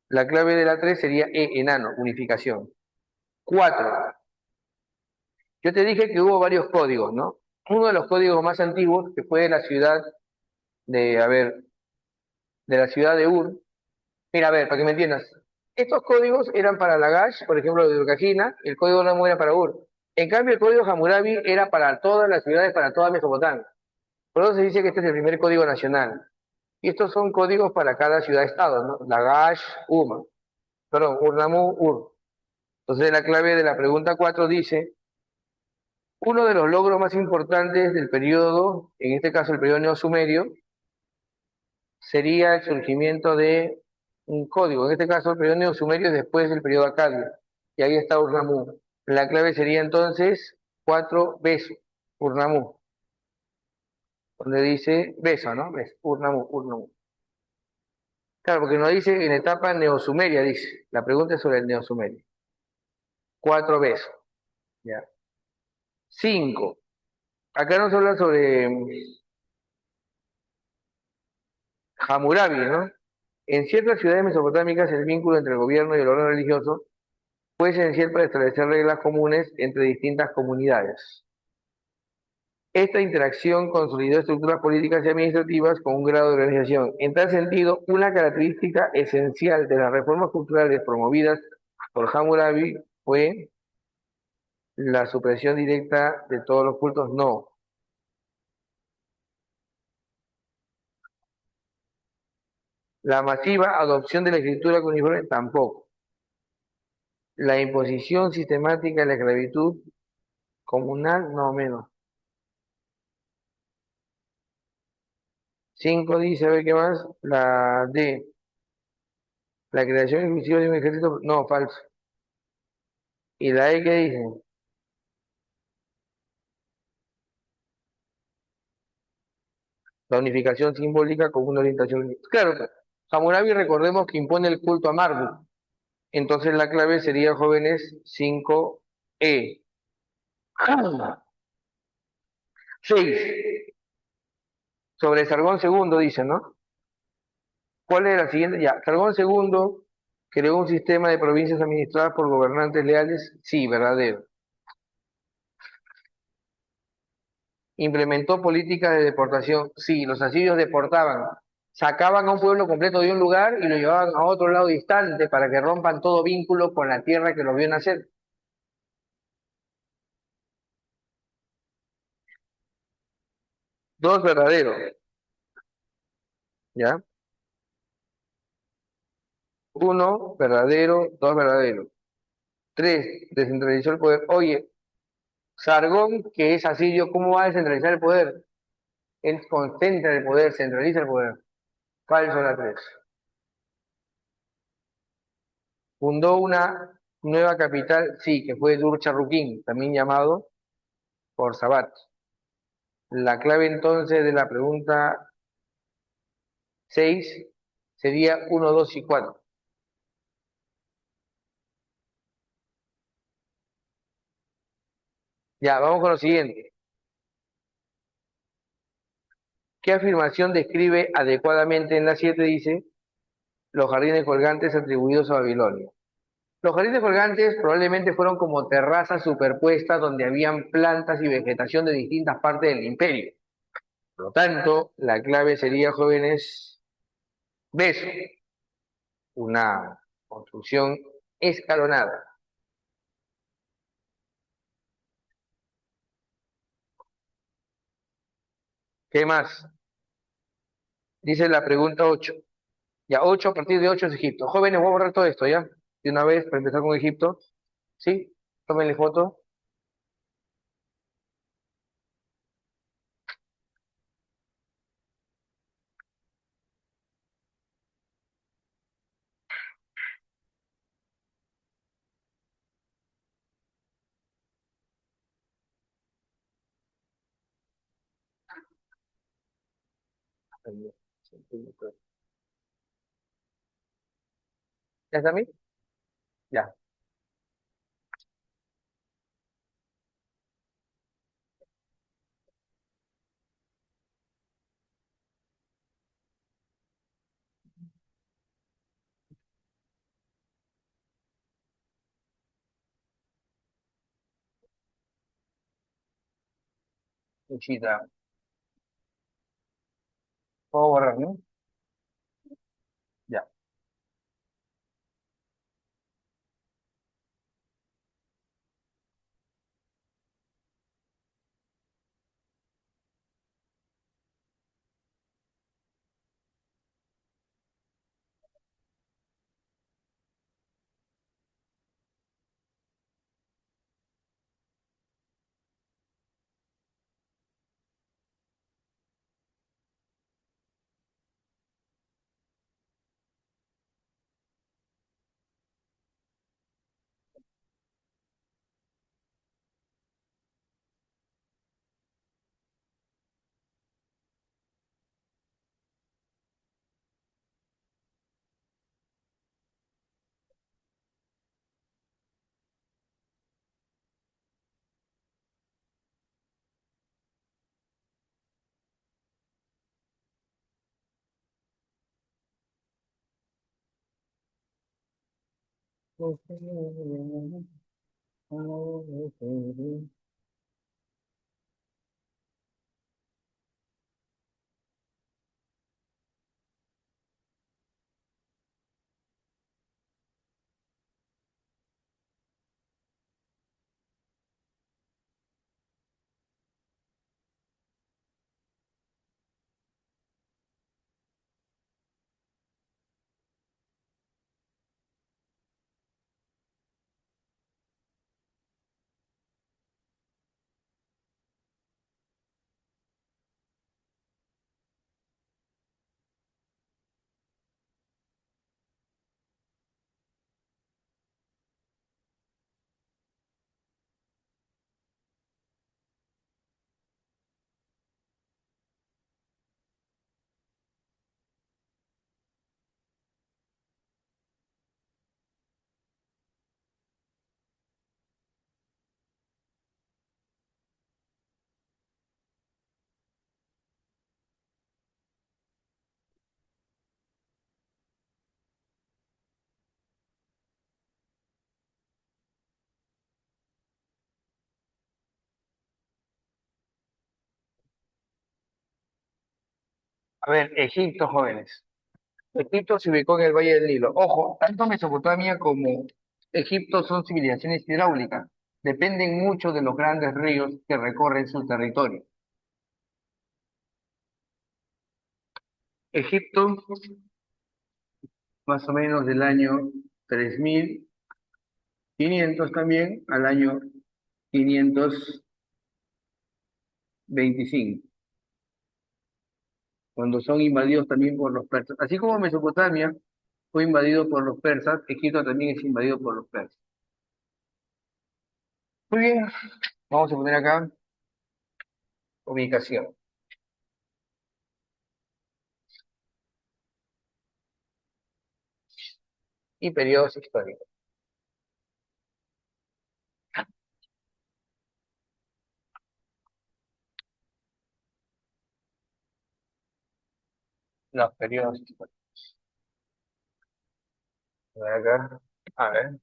La clave de la 3 sería enano, unificación. 4. Yo te dije que hubo varios códigos, ¿no? Uno de los códigos más antiguos, que fue de la ciudad de, a ver, de la ciudad de Ur. Mira, a ver, para que me entiendas. Estos códigos eran para Lagash, por ejemplo, de Urcajina, el código no era para Ur. En cambio, el código Hammurabi era para todas las ciudades, para toda Mesopotamia. Por eso se dice que este es el primer código nacional. Y estos son códigos para cada ciudad-estado, ¿no? Lagash, Uma. Perdón, Urnamu, Ur. Entonces la clave de la pregunta 4 dice, Uno de los logros más importantes del periodo, en este caso el periodo neosumerio, sería el surgimiento de un código. En este caso el periodo neosumerio es después del periodo acadio. Y ahí está Urnamú. La clave sería entonces 4 beso, Urnamú, donde dice beso, ¿no? Urnamú, Urnamú. Claro, porque no dice en etapa neosumeria, dice. La pregunta es sobre el neosumerio. 4 besos. Ya. 5. Acá nos habla sobre Hammurabi, ¿no? En ciertas ciudades mesopotámicas el vínculo entre el gobierno y el orden religioso fue esencial para establecer reglas comunes entre distintas comunidades. Esta interacción consolidó estructuras políticas y administrativas con un grado de organización. En tal sentido, una característica esencial de las reformas culturales promovidas por Hammurabi fue la supresión directa de todos los cultos. No. La masiva adopción de la escritura cuneiforme tampoco. La imposición sistemática de la esclavitud comunal, no menos. 5 dice, a ver qué más. La D. La creación exclusiva de un ejército, no, falso. ¿Y la E qué dice? La unificación simbólica con una orientación. Claro, Hammurabi recordemos que impone el culto a Marduk. Entonces la clave sería, jóvenes, 5E. 6. Sobre Sargón segundo dice, ¿no? ¿Cuál es la siguiente? Ya, Sargón segundo creó un sistema de provincias administradas por gobernantes leales. Sí, verdadero. Implementó políticas de deportación. Sí, los asirios deportaban. Sacaban a un pueblo completo de un lugar y lo llevaban a otro lado distante para que rompan todo vínculo con la tierra que lo vio nacer. Dos verdaderos, ¿ya? Uno verdadero, dos verdaderos. Tres, descentralizó el poder. Oye, Sargón, que es asirio, ¿cómo va a descentralizar el poder? Él concentra el poder, centraliza el poder. Falso la tres. Fundó una nueva capital, sí, que fue Dur-Charruquín, también llamado por Sabat. La clave entonces de la pregunta 6 sería uno, 2 y 4. Ya, vamos con lo siguiente. ¿Qué afirmación describe adecuadamente en la 7? Dice los jardines colgantes atribuidos a Babilonia. Los jardines colgantes probablemente fueron como terrazas superpuestas donde habían plantas y vegetación de distintas partes del imperio. Por lo tanto, la clave sería, jóvenes, beso, una construcción escalonada. ¿Qué más? Dice la pregunta 8. Ya, 8 a partir de 8 es Egipto. Jóvenes, voy a borrar todo esto, ¿ya? De una vez, para empezar con Egipto. ¿Sí? Tómenle foto. ¿Ya está a mí? Ya. Muchita. Puedo borrar, ¿no? Ya. A ver, Egipto, jóvenes. Egipto se ubicó en el Valle del Nilo. Ojo, tanto Mesopotamia como Egipto son civilizaciones hidráulicas. Dependen mucho de los grandes ríos que recorren su territorio. Egipto, más o menos del año 3500 también al año 525, cuando son invadidos también por los persas. Así como Mesopotamia fue invadido por los persas, Egipto también es invadido por los persas. Muy bien, vamos a poner acá ubicación y periodos históricos. Los periodos históricos. A ver acá. A ver.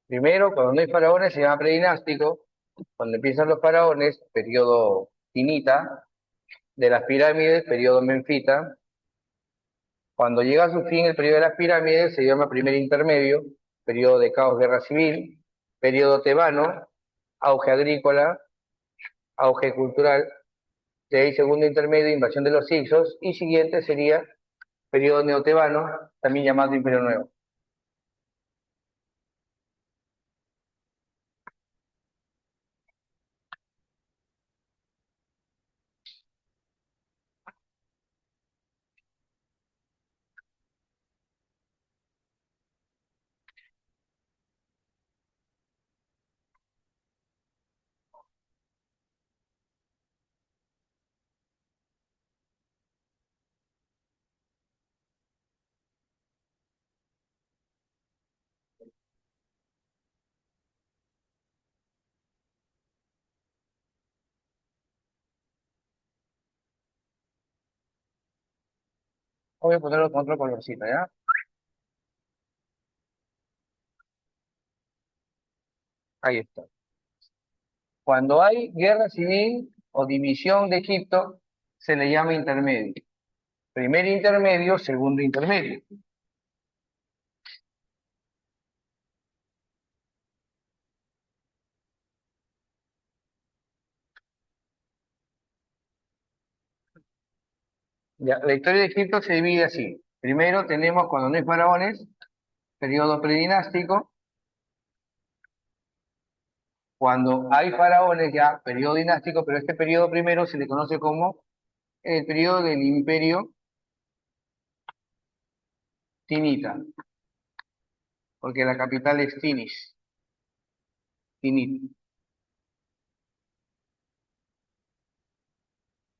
Primero, cuando no hay faraones se llama predinástico. Cuando empiezan los faraones, periodo Tinita. De las pirámides, periodo Menfita. Cuando llega a su fin el periodo de las pirámides, se llama primer intermedio, periodo de caos, guerra civil, periodo tebano, auge agrícola, auge cultural, de ahí segundo intermedio, invasión de los Hicsos, y siguiente sería periodo neotebano, también llamado Imperio Nuevo. Voy a ponerlo con otro colorcito, ¿ya? Ahí está. Cuando hay guerra civil o división de Egipto, se le llama intermedio. Primer intermedio, segundo intermedio. Ya, la historia de Egipto se divide así. Primero tenemos cuando no hay faraones, periodo predinástico. Cuando hay faraones ya, periodo dinástico, pero este periodo primero se le conoce como el periodo del imperio Tinita, porque la capital es Tinis, Tinit,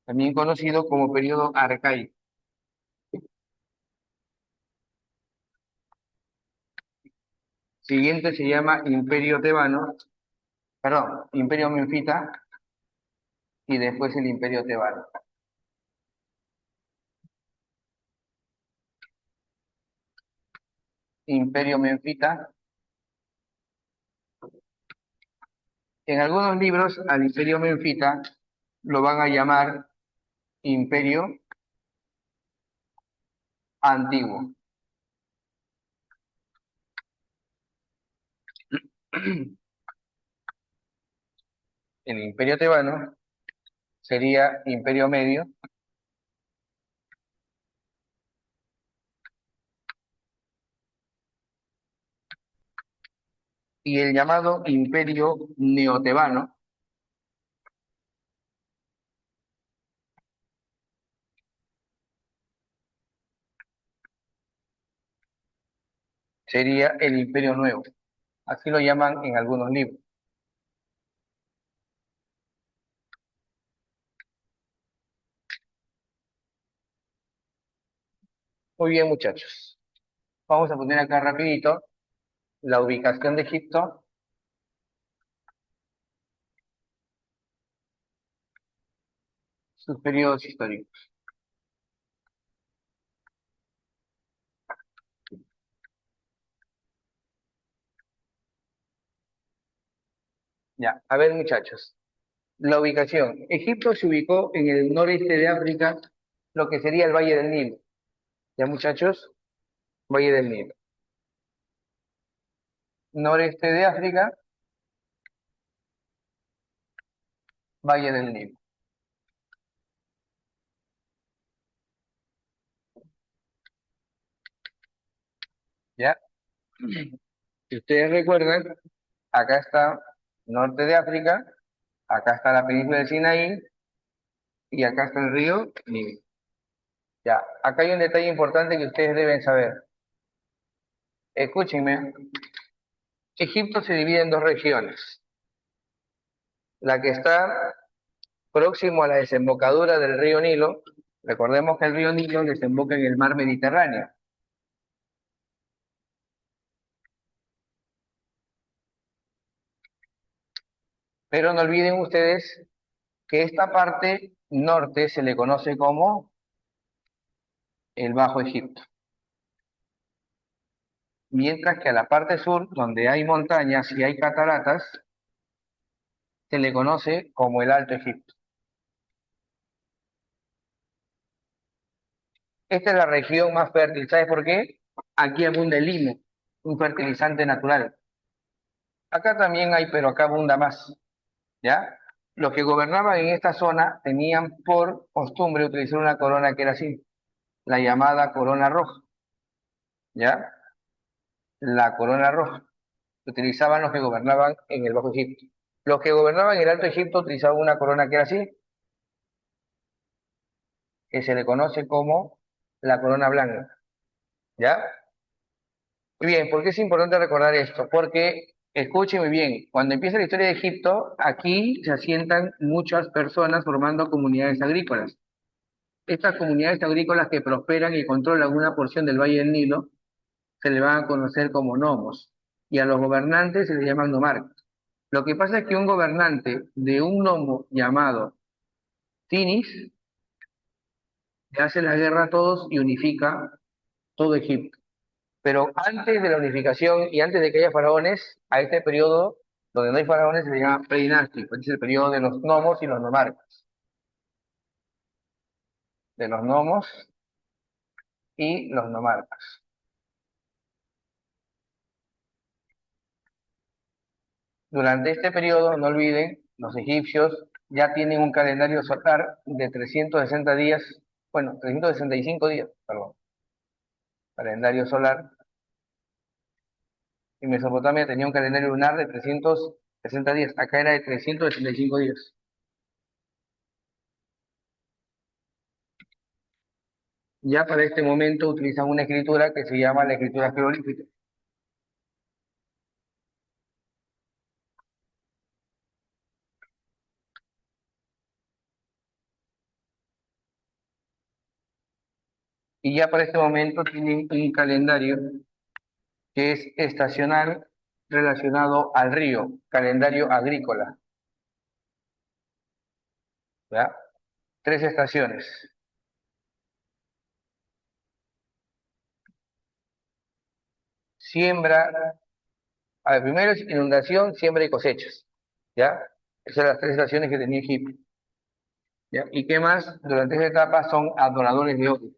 también conocido como periodo arcaico. Siguiente se llama Imperio Tebano, perdón, Imperio Menfita y después el Imperio Tebano. Imperio Menfita. En algunos libros al Imperio Menfita lo van a llamar Imperio Antiguo. El Imperio Tebano sería Imperio Medio y el llamado Imperio Neotebano sería el Imperio Nuevo. Así lo llaman en algunos libros. Muy bien, muchachos. Vamos a poner acá rapidito la ubicación de Egipto, sus periodos históricos. Ya, a ver, muchachos. La ubicación. Egipto se ubicó en el noreste de África, lo que sería el Valle del Nilo. Ya, muchachos, Valle del Nilo. Noreste de África, Valle del Nilo. ¿Ya? Si ustedes recuerdan, acá está norte de África, acá está la península de Sinaí y acá está el río Nilo. Ya, acá hay un detalle importante que ustedes deben saber. Escúchenme, Egipto se divide en dos regiones. La que está próximo a la desembocadura del río Nilo, recordemos que el río Nilo desemboca en el mar Mediterráneo. Pero no olviden ustedes que esta parte norte se le conoce como el Bajo Egipto, mientras que a la parte sur, donde hay montañas y hay cataratas, se le conoce como el Alto Egipto. Esta es la región más fértil. ¿Sabes por qué? Aquí abunda el limo, un fertilizante natural. Acá también hay, pero acá abunda más, ¿ya? Los que gobernaban en esta zona tenían por costumbre utilizar una corona que era así, la llamada corona roja, ¿ya? La corona roja. Utilizaban los que gobernaban en el Bajo Egipto. Los que gobernaban en el Alto Egipto utilizaban una corona que era así, que se le conoce como la corona blanca, ¿ya? Muy bien, ¿por qué es importante recordar esto? Porque, escuchen muy bien, cuando empieza la historia de Egipto, aquí se asientan muchas personas formando comunidades agrícolas. Estas comunidades agrícolas que prosperan y controlan una porción del Valle del Nilo se le van a conocer como nomos, y a los gobernantes se les llaman nomarcas. Lo que pasa es que un gobernante de un nomo llamado Tinis le hace la guerra a todos y unifica todo Egipto. Pero antes de la unificación y antes de que haya faraones, a este periodo donde no hay faraones se le llama predinástico, es el periodo de los nomos y los nomarcas, de los nomos y los nomarcas. Durante este periodo, no olviden, los egipcios ya tienen un calendario solar de 360 días, bueno, 365 días, perdón, calendario solar, y Mesopotamia tenía un calendario lunar de 360 días, acá era de 365 días. Ya para este momento utilizan una escritura que se llama la escritura jeroglífica. Y ya para este momento tienen un calendario que es estacional relacionado al río, calendario agrícola, ¿ya? 3 estaciones. Siembra, a ver, primero es inundación, siembra y cosechas, ¿ya? Esas son las 3 estaciones que tenía Egipto, ¿ya? ¿Y qué más? Durante esa etapa son adoradores de otros.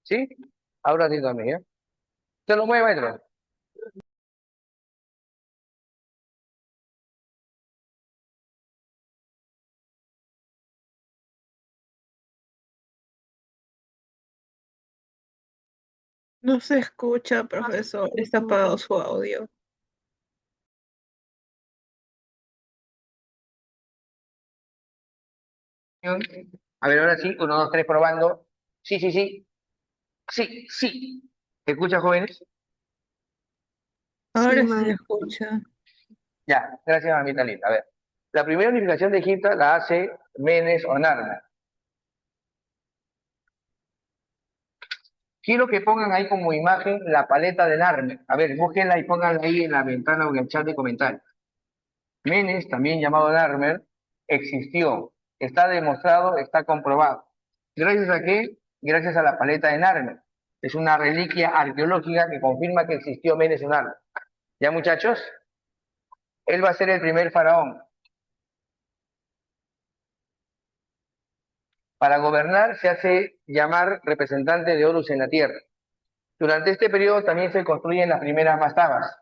¿Sí? Ahora sí también, ¿ya? Se lo mueve, maestro. No se escucha, profesor. Está apagado su audio. A ver, ahora sí, 1, 2, 3, probando. Sí, sí, sí. Sí, sí. ¿Se escucha, jóvenes? Ahora sí se escucha. Ya, gracias, mamita linda. A ver, la primera unificación de Egipto la hace Menes o Narmer. Quiero que pongan ahí como imagen la paleta de Narmer. A ver, búsquenla y pónganla ahí en la ventana o en el chat de comentarios. Menes, también llamado Narmer, existió. Está demostrado, está comprobado. ¿Gracias a qué? Gracias a la paleta de Narmer. Es una reliquia arqueológica que confirma que existió Menes o Narmer. ¿Ya, muchachos? Él va a ser el primer faraón. Para gobernar se hace llamar representante de Horus en la tierra. Durante este periodo también se construyen las primeras mastabas,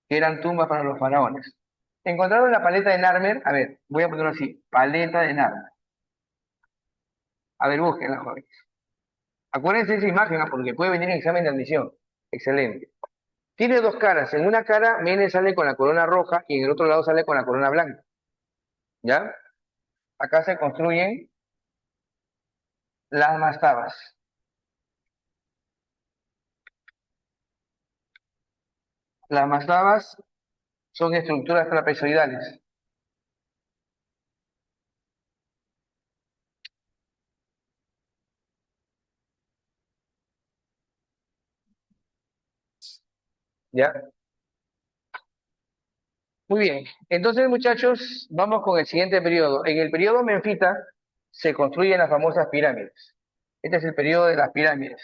que eran tumbas para los faraones. Encontraron la paleta de Narmer, a ver, voy a ponerlo así, paleta de Narmer. A ver, búsquenla, jóvenes. Acuérdense de esa imagen, ¿ah? Porque puede venir en examen de admisión. Excelente. Tiene 2 caras. En una cara, Menes sale con la corona roja y en el otro lado sale con la corona blanca. ¿Ya? Acá se construyen las mastabas. Las mastabas son estructuras trapezoidales. ¿Ya? Muy bien, entonces muchachos, vamos con el siguiente periodo. En el periodo menfita se construyen las famosas pirámides. Este es el periodo de las pirámides.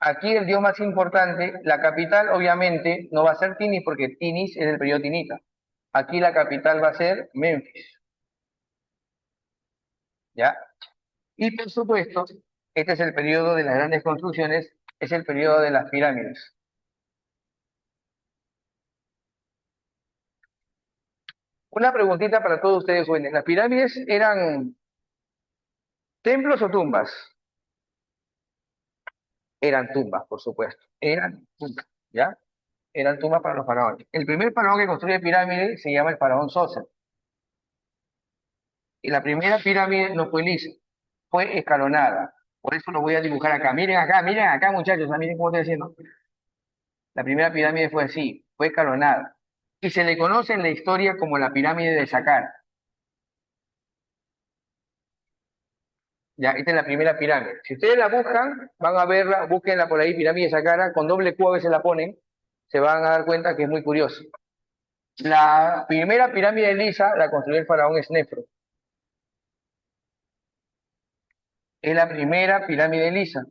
Aquí el dios más importante, la capital obviamente no va a ser Tinis porque Tinis es el periodo tinita. Aquí la capital va a ser Memphis, ¿ya? Y por supuesto, este es el periodo de las grandes construcciones, es el periodo de las pirámides. Una preguntita para todos ustedes jóvenes. ¿Las pirámides eran templos o tumbas? Eran tumbas, por supuesto. Eran tumbas, ¿ya? Eran tumbas para los faraones. El primer faraón que construye pirámides se llama el faraón Sócer. Y la primera pirámide no fue lisa, fue escalonada. Por eso lo voy a dibujar acá, miren acá, muchachos, miren cómo estoy haciendo. La primera pirámide fue así, fue escalonada. Y se le conoce en la historia como la pirámide de Saqqara. Ya, esta es la primera pirámide. Si ustedes la buscan, van a verla, búsquenla por ahí, pirámide de Saqqara, con doble Q a veces la ponen, se van a dar cuenta que es muy curioso. La primera pirámide lisa la construyó el faraón Snefru. Es la primera pirámide lisa.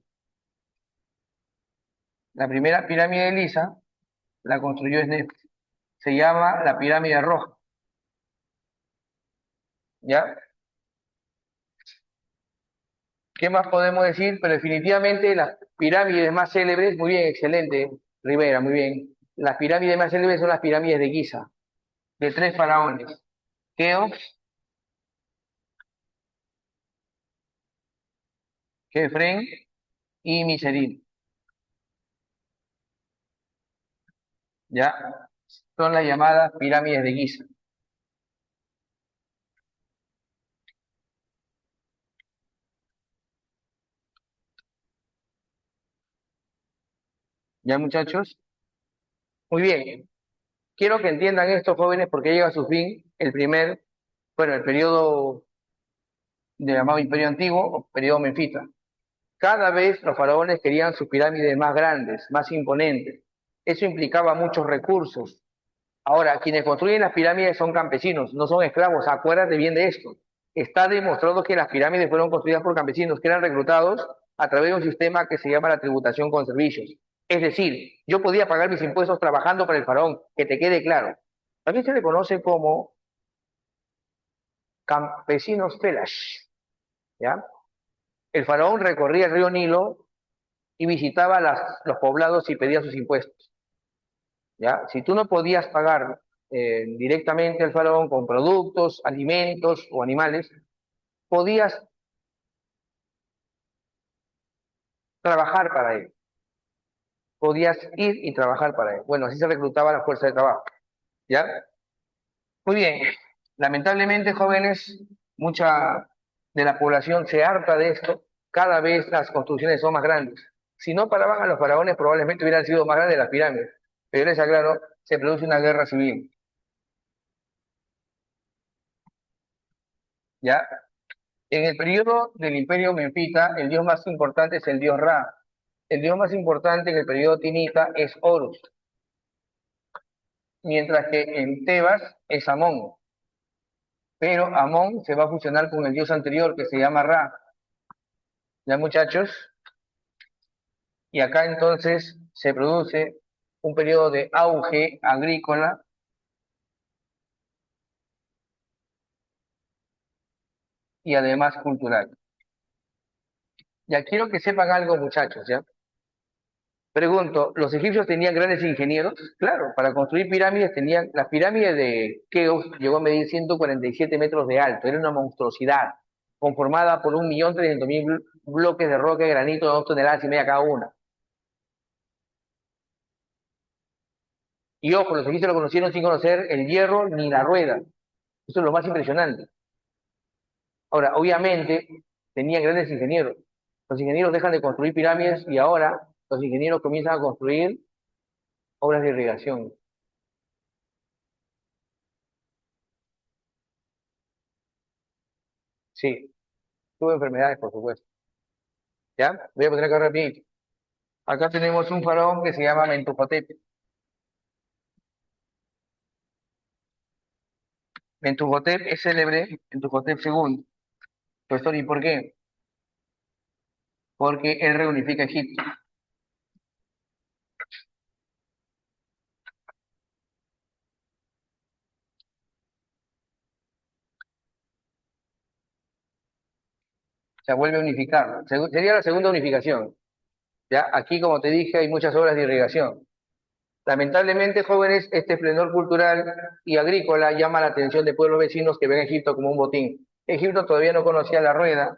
La primera pirámide lisa la construyó Snefru. Se llama la pirámide roja. ¿Ya? ¿Qué más podemos decir? Pero definitivamente las pirámides más célebres, muy bien, excelente, Rivera, muy bien. Las pirámides más célebres son las pirámides de Giza, de 3 faraones. Keops, Kefren y Miserin. ¿Ya? Son las llamadas pirámides de Giza. ¿Ya, muchachos? Muy bien. Quiero que entiendan esto, jóvenes, porque llega a su fin el periodo llamado Imperio Antiguo o periodo Menfita. Cada vez los faraones querían sus pirámides más grandes, más imponentes. Eso implicaba muchos recursos. Ahora, quienes construyen las pirámides son campesinos, no son esclavos. Acuérdate bien de esto. Está demostrado que las pirámides fueron construidas por campesinos que eran reclutados a través de un sistema que se llama la tributación con servicios. Es decir, yo podía pagar mis impuestos trabajando para el faraón, que te quede claro. También se le conoce como campesinos felash, ¿ya? El faraón recorría el río Nilo y visitaba los poblados y pedía sus impuestos, ¿ya? Si tú no podías pagar directamente al faraón con productos, alimentos o animales, podías trabajar para él, podías ir y trabajar para él. Bueno, así se reclutaba la fuerza de trabajo, ¿ya? Muy bien, lamentablemente, jóvenes, mucha de la población se harta de esto, cada vez las construcciones son más grandes. Si no paraban a los faraones, probablemente hubieran sido más grandes las pirámides, pero les aclaro, se produce una guerra civil, ¿ya? En el periodo del Imperio Menfita, el dios más importante es el dios Ra. El dios más importante en el periodo Tinita es Horus, mientras que en Tebas es Amón. Pero Amón se va a fusionar con el dios anterior que se llama Ra. ¿Ya, muchachos? Y acá entonces se produce un periodo de auge agrícola y además cultural. Ya quiero que sepan algo, muchachos, ¿ya? Pregunto, ¿los egipcios tenían grandes ingenieros? Claro, para construir pirámides tenían, la pirámide de Keops llegó a medir 147 metros de alto, era una monstruosidad, conformada por 1.300.000 bloques de roca y granito de 2,5 toneladas cada una. Y ojo, los egipcios lo conocieron sin conocer el hierro ni la rueda. Eso es lo más impresionante. Ahora, obviamente, tenían grandes ingenieros. Los ingenieros dejan de construir pirámides y ahora los ingenieros comienzan a construir obras de irrigación. Sí, tuve enfermedades, por supuesto. ¿Ya? Voy a poner acá rapidito. Acá tenemos un faraón que se llama Mentuhotep. Mentuhotep es célebre, Mentuhotep II. Profesor, ¿y por qué? Porque él reunifica Egipto. Se vuelve a unificar. Sería la segunda unificación. ¿Ya? Aquí, como te dije, hay muchas obras de irrigación. Lamentablemente, jóvenes, este esplendor cultural y agrícola llama la atención de pueblos vecinos que ven a Egipto como un botín. Egipto todavía no conocía la rueda,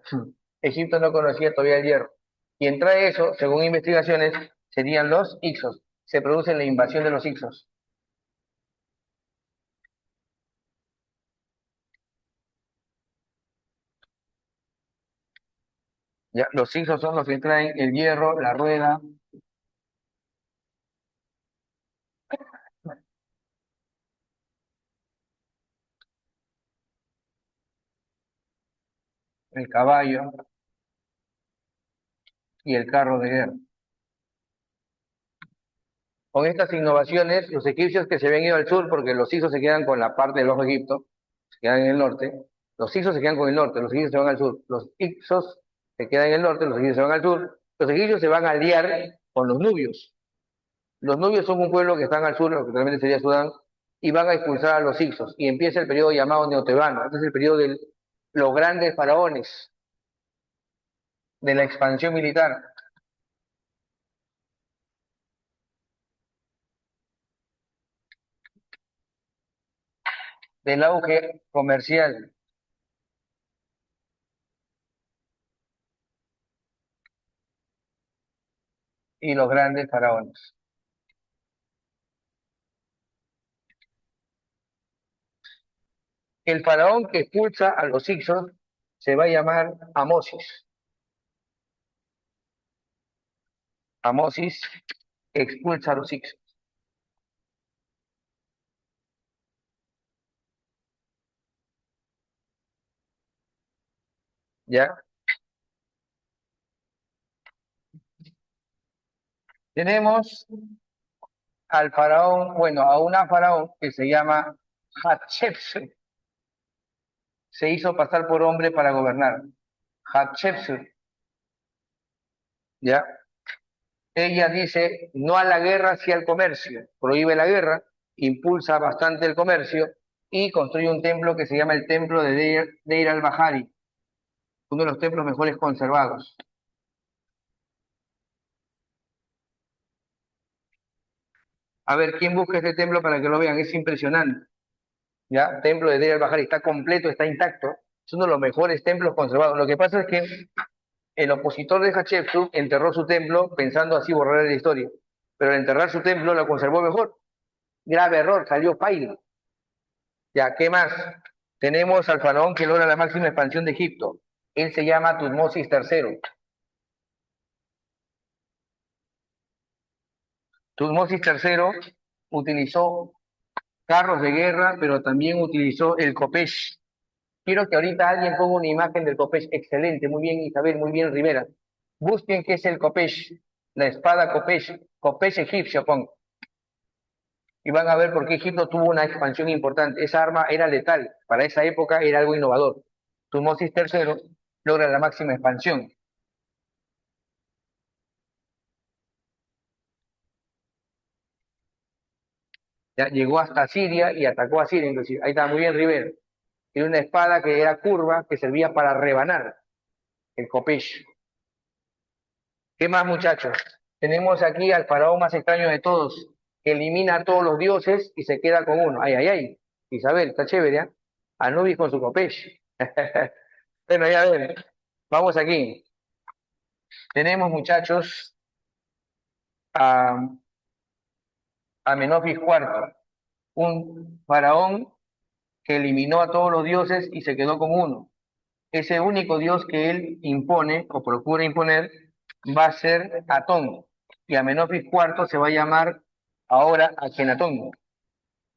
Egipto no conocía todavía el hierro. Y entre eso, según investigaciones, serían los Ixos. Se produce la invasión de los Ixos. ¿Ya? Los Ixos son los que traen el hierro, la rueda, el caballo y el carro de guerra. Con estas innovaciones, los egipcios que se habían ido al sur, porque los Ixos se quedan con la parte del Ojo de Egipto, se quedan en el norte, los Ixos se quedan con el norte, los egipcios se van al sur, los Ixos se quedan en el norte, los egipcios se van al sur, los egipcios se van a aliar con los nubios. Los nubios son un pueblo que están al sur, lo que realmente sería Sudán, y van a expulsar a los Ixos, y empieza el periodo llamado Neotebano, este es el periodo de los grandes faraones, de la expansión militar, del auge comercial. y los grandes faraones. El faraón que expulsa a los hicsos se va a llamar Amosis. Amosis expulsa a los hicsos. ¿Ya? Tenemos al faraón, bueno, a una faraón que se llama Hatshepsut. Se hizo pasar por hombre para gobernar. Hatshepsut, ¿ya? Ella dice no a la guerra, sí al comercio. Prohíbe la guerra, impulsa bastante el comercio y construye un templo que se llama el templo de Deir al-Bahari, uno de los templos mejores conservados. A ver, ¿quién busca este templo para que lo vean? Es impresionante. ¿Ya? Templo de Deir al-Bahari está completo, está intacto. Es uno de los mejores templos conservados. Lo que pasa es que el opositor de Hatshepsut enterró su templo pensando así borrar la historia. Pero al enterrar su templo lo conservó mejor. Grave error, salió paila. Ya, ¿qué más? Tenemos al faraón que logra la máxima expansión de Egipto. Él se llama Tutmosis III. Tutmosis III utilizó carros de guerra, pero también utilizó el Kopesh. Quiero que ahorita alguien ponga una imagen del Kopesh. Excelente, muy bien Isabel, muy bien Rivera. Busquen qué es el Kopesh, la espada Kopesh, Kopesh egipcio, pongan. Y van a ver por qué Egipto tuvo una expansión importante. Esa arma era letal, para esa época era algo innovador. Tutmosis III logra la máxima expansión. Ya llegó hasta Siria y atacó a Siria, inclusive. Ahí está, muy bien Rivera. Era una espada que era curva, que servía para rebanar el Kopesh. ¿Qué más, muchachos? Tenemos aquí al faraón más extraño de todos, que elimina a todos los dioses y se queda con uno. Ay, ay, ay. Isabel, está chévere, ¿eh? Anubis con su Kopesh. Bueno, ya ven. Vamos aquí. Tenemos, muchachos, a, a Menofis IV, un faraón que eliminó a todos los dioses y se quedó con uno. Ese único dios que él impone o procura imponer va a ser Atón. Y Amenofis IV se va a llamar ahora Akenatón.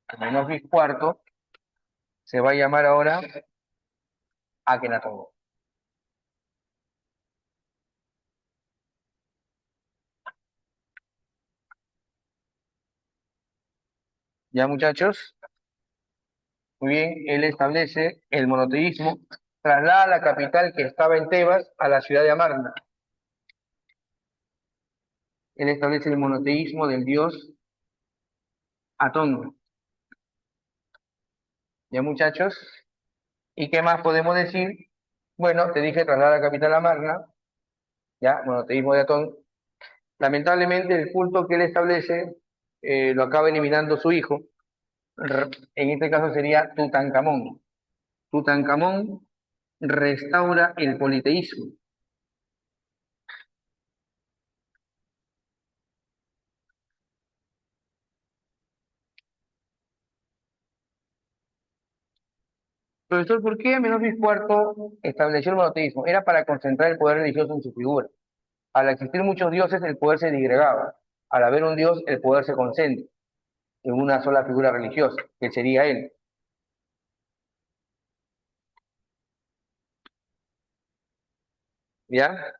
Amenofis IV se va a llamar ahora Akenatón. Ya muchachos, muy bien, él establece el monoteísmo, traslada la capital que estaba en Tebas a la ciudad de Amarna. Él establece el monoteísmo del dios Atón. Ya muchachos, ¿y qué más podemos decir? Bueno, te dije traslada la capital a Amarna, ya, monoteísmo de Atón. Lamentablemente el culto que él establece lo acaba eliminando su hijo, en este caso sería Tutankamón. Tutankamón restaura el politeísmo. Profesor, ¿por qué Amenofis IV estableció el monoteísmo? Era para concentrar el poder religioso en su figura. Al existir muchos dioses, el poder se disgregaba. Al haber un dios, el poder se concentra en una sola figura religiosa, que sería él. ¿Ya?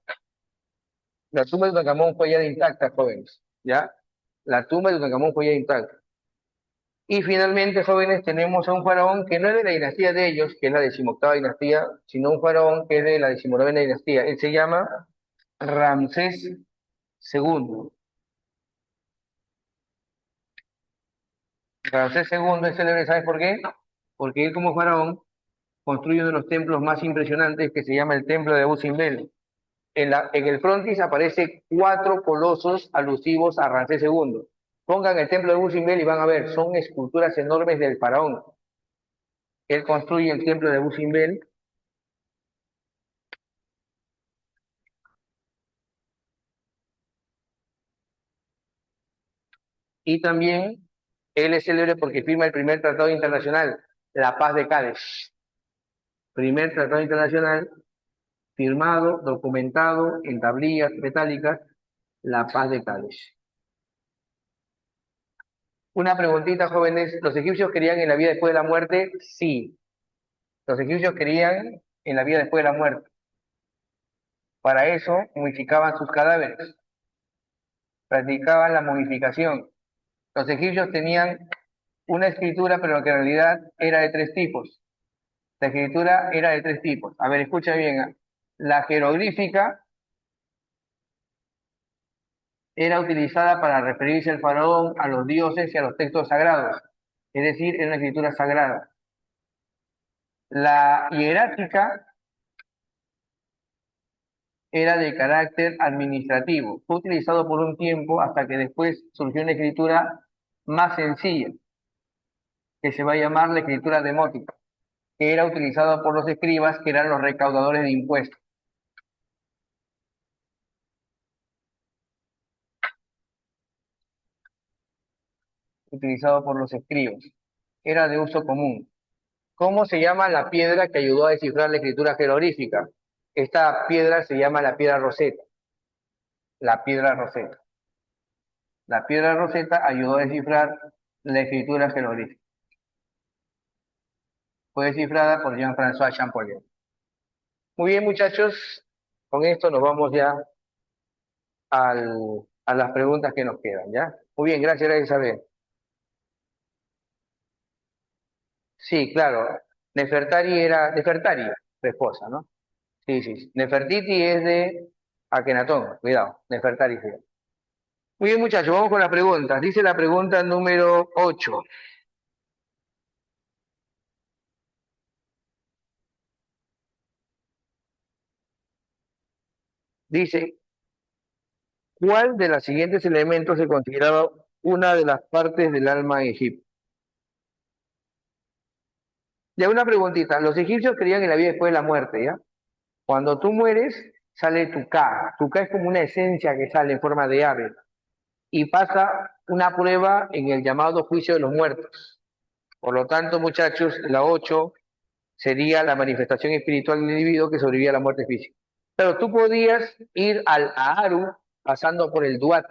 La tumba de Tutankamón fue ya intacta, jóvenes. ¿Ya? La tumba de Tutankamón fue ya intacta. Y finalmente, jóvenes, tenemos a un faraón que no es de la dinastía de ellos, que es la decimoctava dinastía, sino un faraón que es de la decimonovena dinastía. Él se llama Ramsés II. Ramsés II es célebre, ¿sabes por qué? Porque él como faraón construye uno de los templos más impresionantes que se llama el templo de Abu Simbel. En el frontis aparece cuatro colosos alusivos a Ramsés II. Pongan el templo de Abu Simbel y van a ver, son esculturas enormes del faraón. Él construye el templo de Abu Simbel. Y también él es célebre porque firma el primer tratado internacional, la Paz de Cádiz. Primer tratado internacional firmado, documentado en tablillas metálicas, la Paz de Cádiz. Una preguntita, jóvenes. ¿Los egipcios creían en la vida después de la muerte? Sí. Los egipcios creían en la vida después de la muerte. Para eso, momificaban sus cadáveres, practicaban la momificación. Los egipcios tenían una escritura, pero que en realidad era de tres tipos. La escritura era de tres tipos. A ver, escucha bien. La jeroglífica era utilizada para referirse al faraón, a los dioses y a los textos sagrados. Es decir, era una escritura sagrada. La hierática era de carácter administrativo. Fue utilizado por un tiempo hasta que después surgió una escritura más sencilla, que se va a llamar la escritura demótica, que era utilizada por los escribas, que eran los recaudadores de impuestos. Utilizado por los escribas. Era de uso común. ¿Cómo se llama la piedra que ayudó a descifrar la escritura jeroglífica? Esta piedra se llama la piedra Rosetta. La piedra Rosetta. La piedra Rosetta ayudó a descifrar la escritura jeroglífica. Fue descifrada por Jean-François Champollion. Muy bien, muchachos, con esto nos vamos ya a las preguntas que nos quedan, ¿ya? Muy bien, gracias, Isabel. Sí, claro, Nefertari, su esposa, ¿no? Sí, sí, sí. Nefertiti es de Akenatón, cuidado, Nefertari. Sí. Muy bien, muchachos, vamos con las preguntas. Dice la pregunta número 8. Dice, ¿cuál de los siguientes elementos se consideraba una de las partes del alma en Egipto? Ya una preguntita, los egipcios creían en la vida después de la muerte, ¿ya? Cuando tú mueres, sale tu Ka. Tu Ka es como una esencia que sale en forma de ave y pasa una prueba en el llamado juicio de los muertos. Por lo tanto, muchachos, la 8 sería la manifestación espiritual del individuo que sobrevivía a la muerte física. Pero tú podías ir al Aaru pasando por el Duat,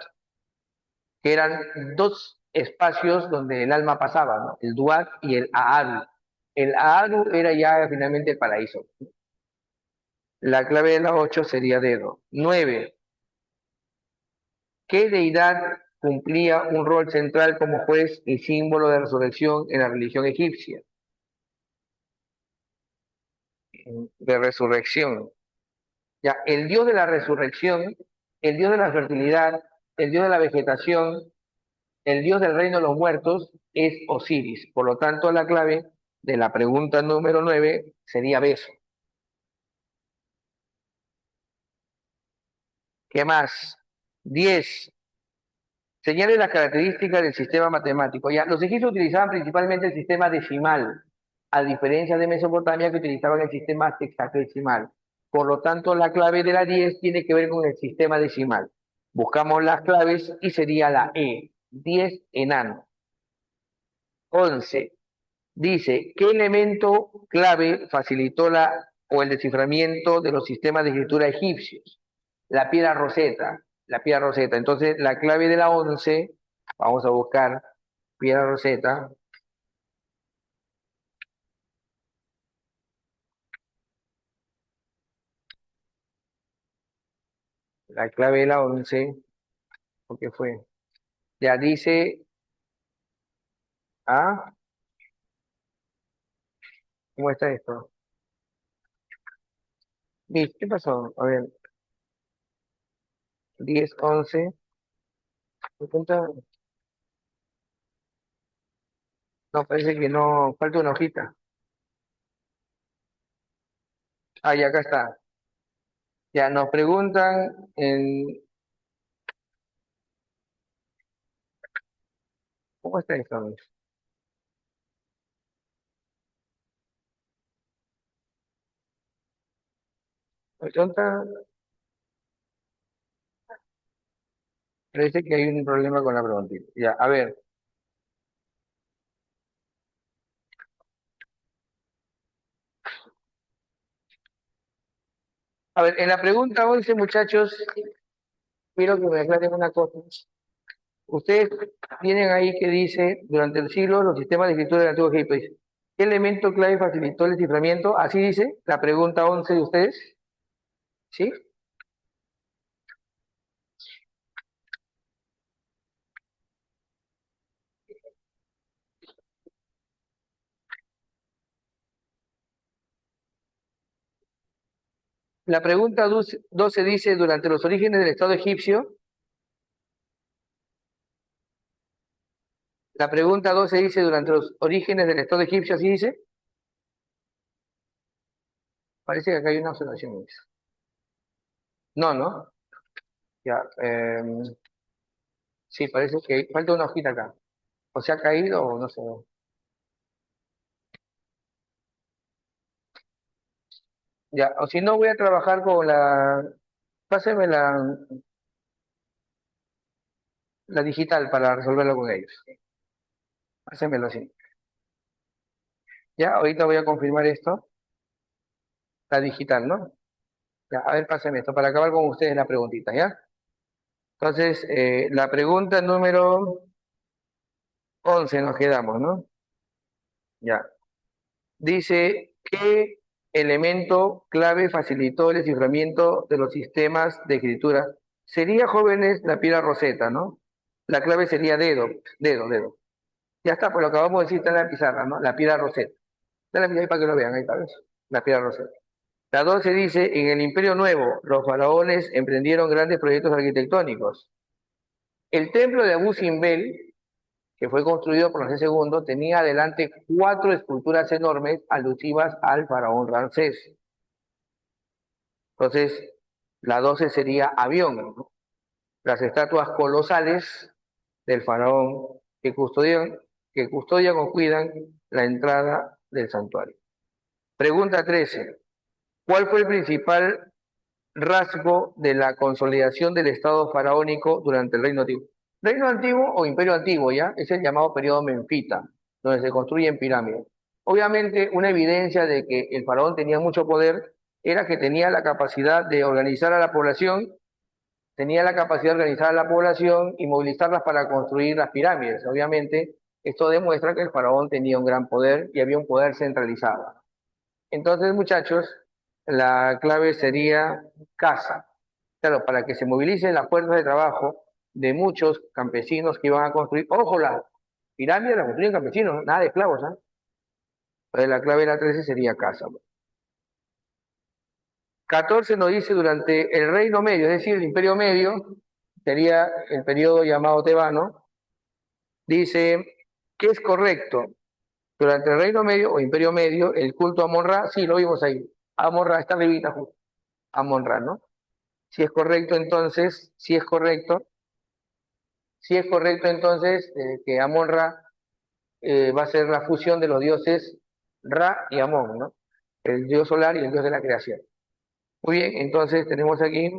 que eran dos espacios donde el alma pasaba, ¿no? El Duat y el Aaru. El Aaru era ya finalmente el paraíso. La clave de la 8 sería dedo. 9. ¿Qué deidad cumplía un rol central como juez y símbolo de resurrección en la religión egipcia? De resurrección. Ya, el dios de la resurrección, el dios de la fertilidad, el dios de la vegetación, el dios del reino de los muertos es Osiris. Por lo tanto, la clave de la pregunta número 9 sería Beso. ¿Qué más? 10. Señale las características del sistema matemático. Ya, los egipcios utilizaban principalmente el sistema decimal, a diferencia de Mesopotamia que utilizaban el sistema sexagesimal. Por lo tanto, la clave de la 10 tiene que ver con el sistema decimal. Buscamos las claves y sería la E, 10 enano. 11. Dice, ¿qué elemento clave facilitó el desciframiento de los sistemas de escritura egipcios? La piedra Rosetta, la piedra Rosetta. Entonces, la clave de la 11, vamos a buscar piedra Rosetta. La clave de la 11, ¿por qué fue? Ya dice, ah, ¿cómo está esto? ¿Qué pasó? A ver, 10, 11, ¿me cuenta? No, parece que no, falta una hojita. Ah, ya acá está. Ya nos preguntan ¿cómo está esto? ¿Dónde está? Parece que hay un problema con la preguntita. Ya, a ver. A ver, en la pregunta 11, muchachos, quiero que me aclaren una cosa. Ustedes tienen ahí que dice, durante el siglo, los sistemas de escritura del Antiguo Egipto. Dice, ¿qué elemento clave facilitó el desciframiento? Así dice la pregunta 11 de ustedes. ¿Sí? La pregunta 12 dice, durante los orígenes del Estado egipcio. La pregunta 12 dice, durante los orígenes del Estado egipcio, así dice. Parece que acá hay una observación. No, ¿no? Ya, sí, parece que falta una hojita acá. O se ha caído o no sé. Ya, o si no, voy a trabajar con la. Páseme la digital para resolverlo con ellos. Pásenmelo así. Ya, ahorita voy a confirmar esto. La digital, ¿no? Ya, a ver, pásenme esto para acabar con ustedes la preguntita, ¿ya? Entonces, la pregunta número 11 nos quedamos, ¿no? Ya. Dice, ¿qué elemento clave facilitó el desciframiento de los sistemas de escritura? Sería, jóvenes, la piedra Rosetta, ¿no? La clave sería dedo, dedo, dedo. Ya está, pues lo acabamos de decir, está en la pizarra, ¿no? La piedra Rosetta. Está en la pizarra ahí para que lo vean, ahí está, ¿ves? La piedra Rosetta. La 12 dice, en el Imperio Nuevo, los faraones emprendieron grandes proyectos arquitectónicos. El templo de Abu Simbel, que fue construido por Ramsés II, tenía adelante 4 esculturas enormes alusivas al faraón Ramsés. Entonces, la 12 sería avión, ¿no? Las estatuas colosales del faraón que custodian o cuidan la entrada del santuario. Pregunta 13. ¿Cuál fue el principal rasgo de la consolidación del Estado faraónico durante el Reino Antiguo? Reino Antiguo o Imperio Antiguo, ¿ya? Es el llamado periodo Menfita, donde se construyen pirámides. Obviamente, una evidencia de que el faraón tenía mucho poder era que tenía la capacidad de organizar a la población, tenía la capacidad de organizar a la población y movilizarlas para construir las pirámides. Obviamente, esto demuestra que el faraón tenía un gran poder y había un poder centralizado. Entonces, muchachos, la clave sería casa. Claro, para que se movilicen las fuerzas de trabajo de muchos campesinos que iban a construir. Ojo, la pirámide la construyen campesinos, nada de esclavos, ¿ah? Entonces, la clave de la 13 sería casa. 14 nos dice durante el Reino Medio, es decir, el Imperio Medio, sería el periodo llamado tebano, dice que es correcto. Durante el Reino Medio o Imperio Medio, el culto a Amon-Ra, sí, lo vimos ahí. Amon-Ra, está arribita, justo. Amon-Ra, ¿no? Si es correcto, entonces, si es correcto, entonces, que Amon-Ra va a ser la fusión de los dioses Ra y Amon, ¿no? El dios solar y el dios de la creación. Muy bien, entonces tenemos aquí,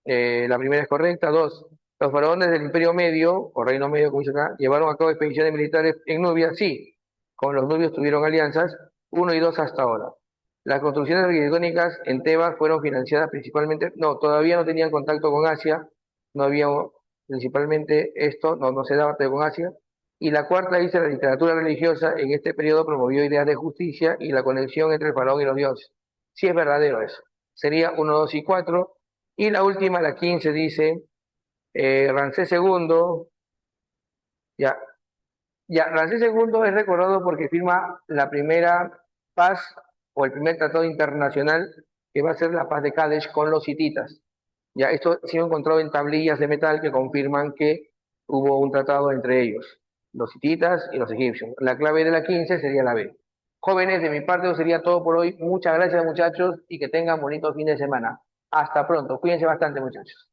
la primera es correcta. Dos, los faraones del Imperio Medio, o Reino Medio, como dice acá, llevaron a cabo expediciones militares en Nubia, sí, con los nubios tuvieron alianzas, uno y dos hasta ahora. Las construcciones arquitectónicas en Tebas fueron financiadas principalmente, no, todavía no tenían contacto con Asia, no había principalmente esto, no se daba con Asia. Y la cuarta dice, la literatura religiosa en este periodo promovió ideas de justicia y la conexión entre el faraón y los dioses. Sí es verdadero eso. Sería uno, 2 y 4. Y la última, la 15, dice, Ramsés II, ya, ya, Ramsés II es recordado porque firma la primera paz o el primer tratado internacional que va a ser la paz de Cádiz con los hititas. Ya, esto se ha encontrado en tablillas de metal que confirman que hubo un tratado entre ellos, los hititas y los egipcios. La clave de la 15 sería la B. Jóvenes, de mi parte eso sería todo por hoy. Muchas gracias, muchachos, y que tengan bonito fin de semana. Hasta pronto. Cuídense bastante, muchachos.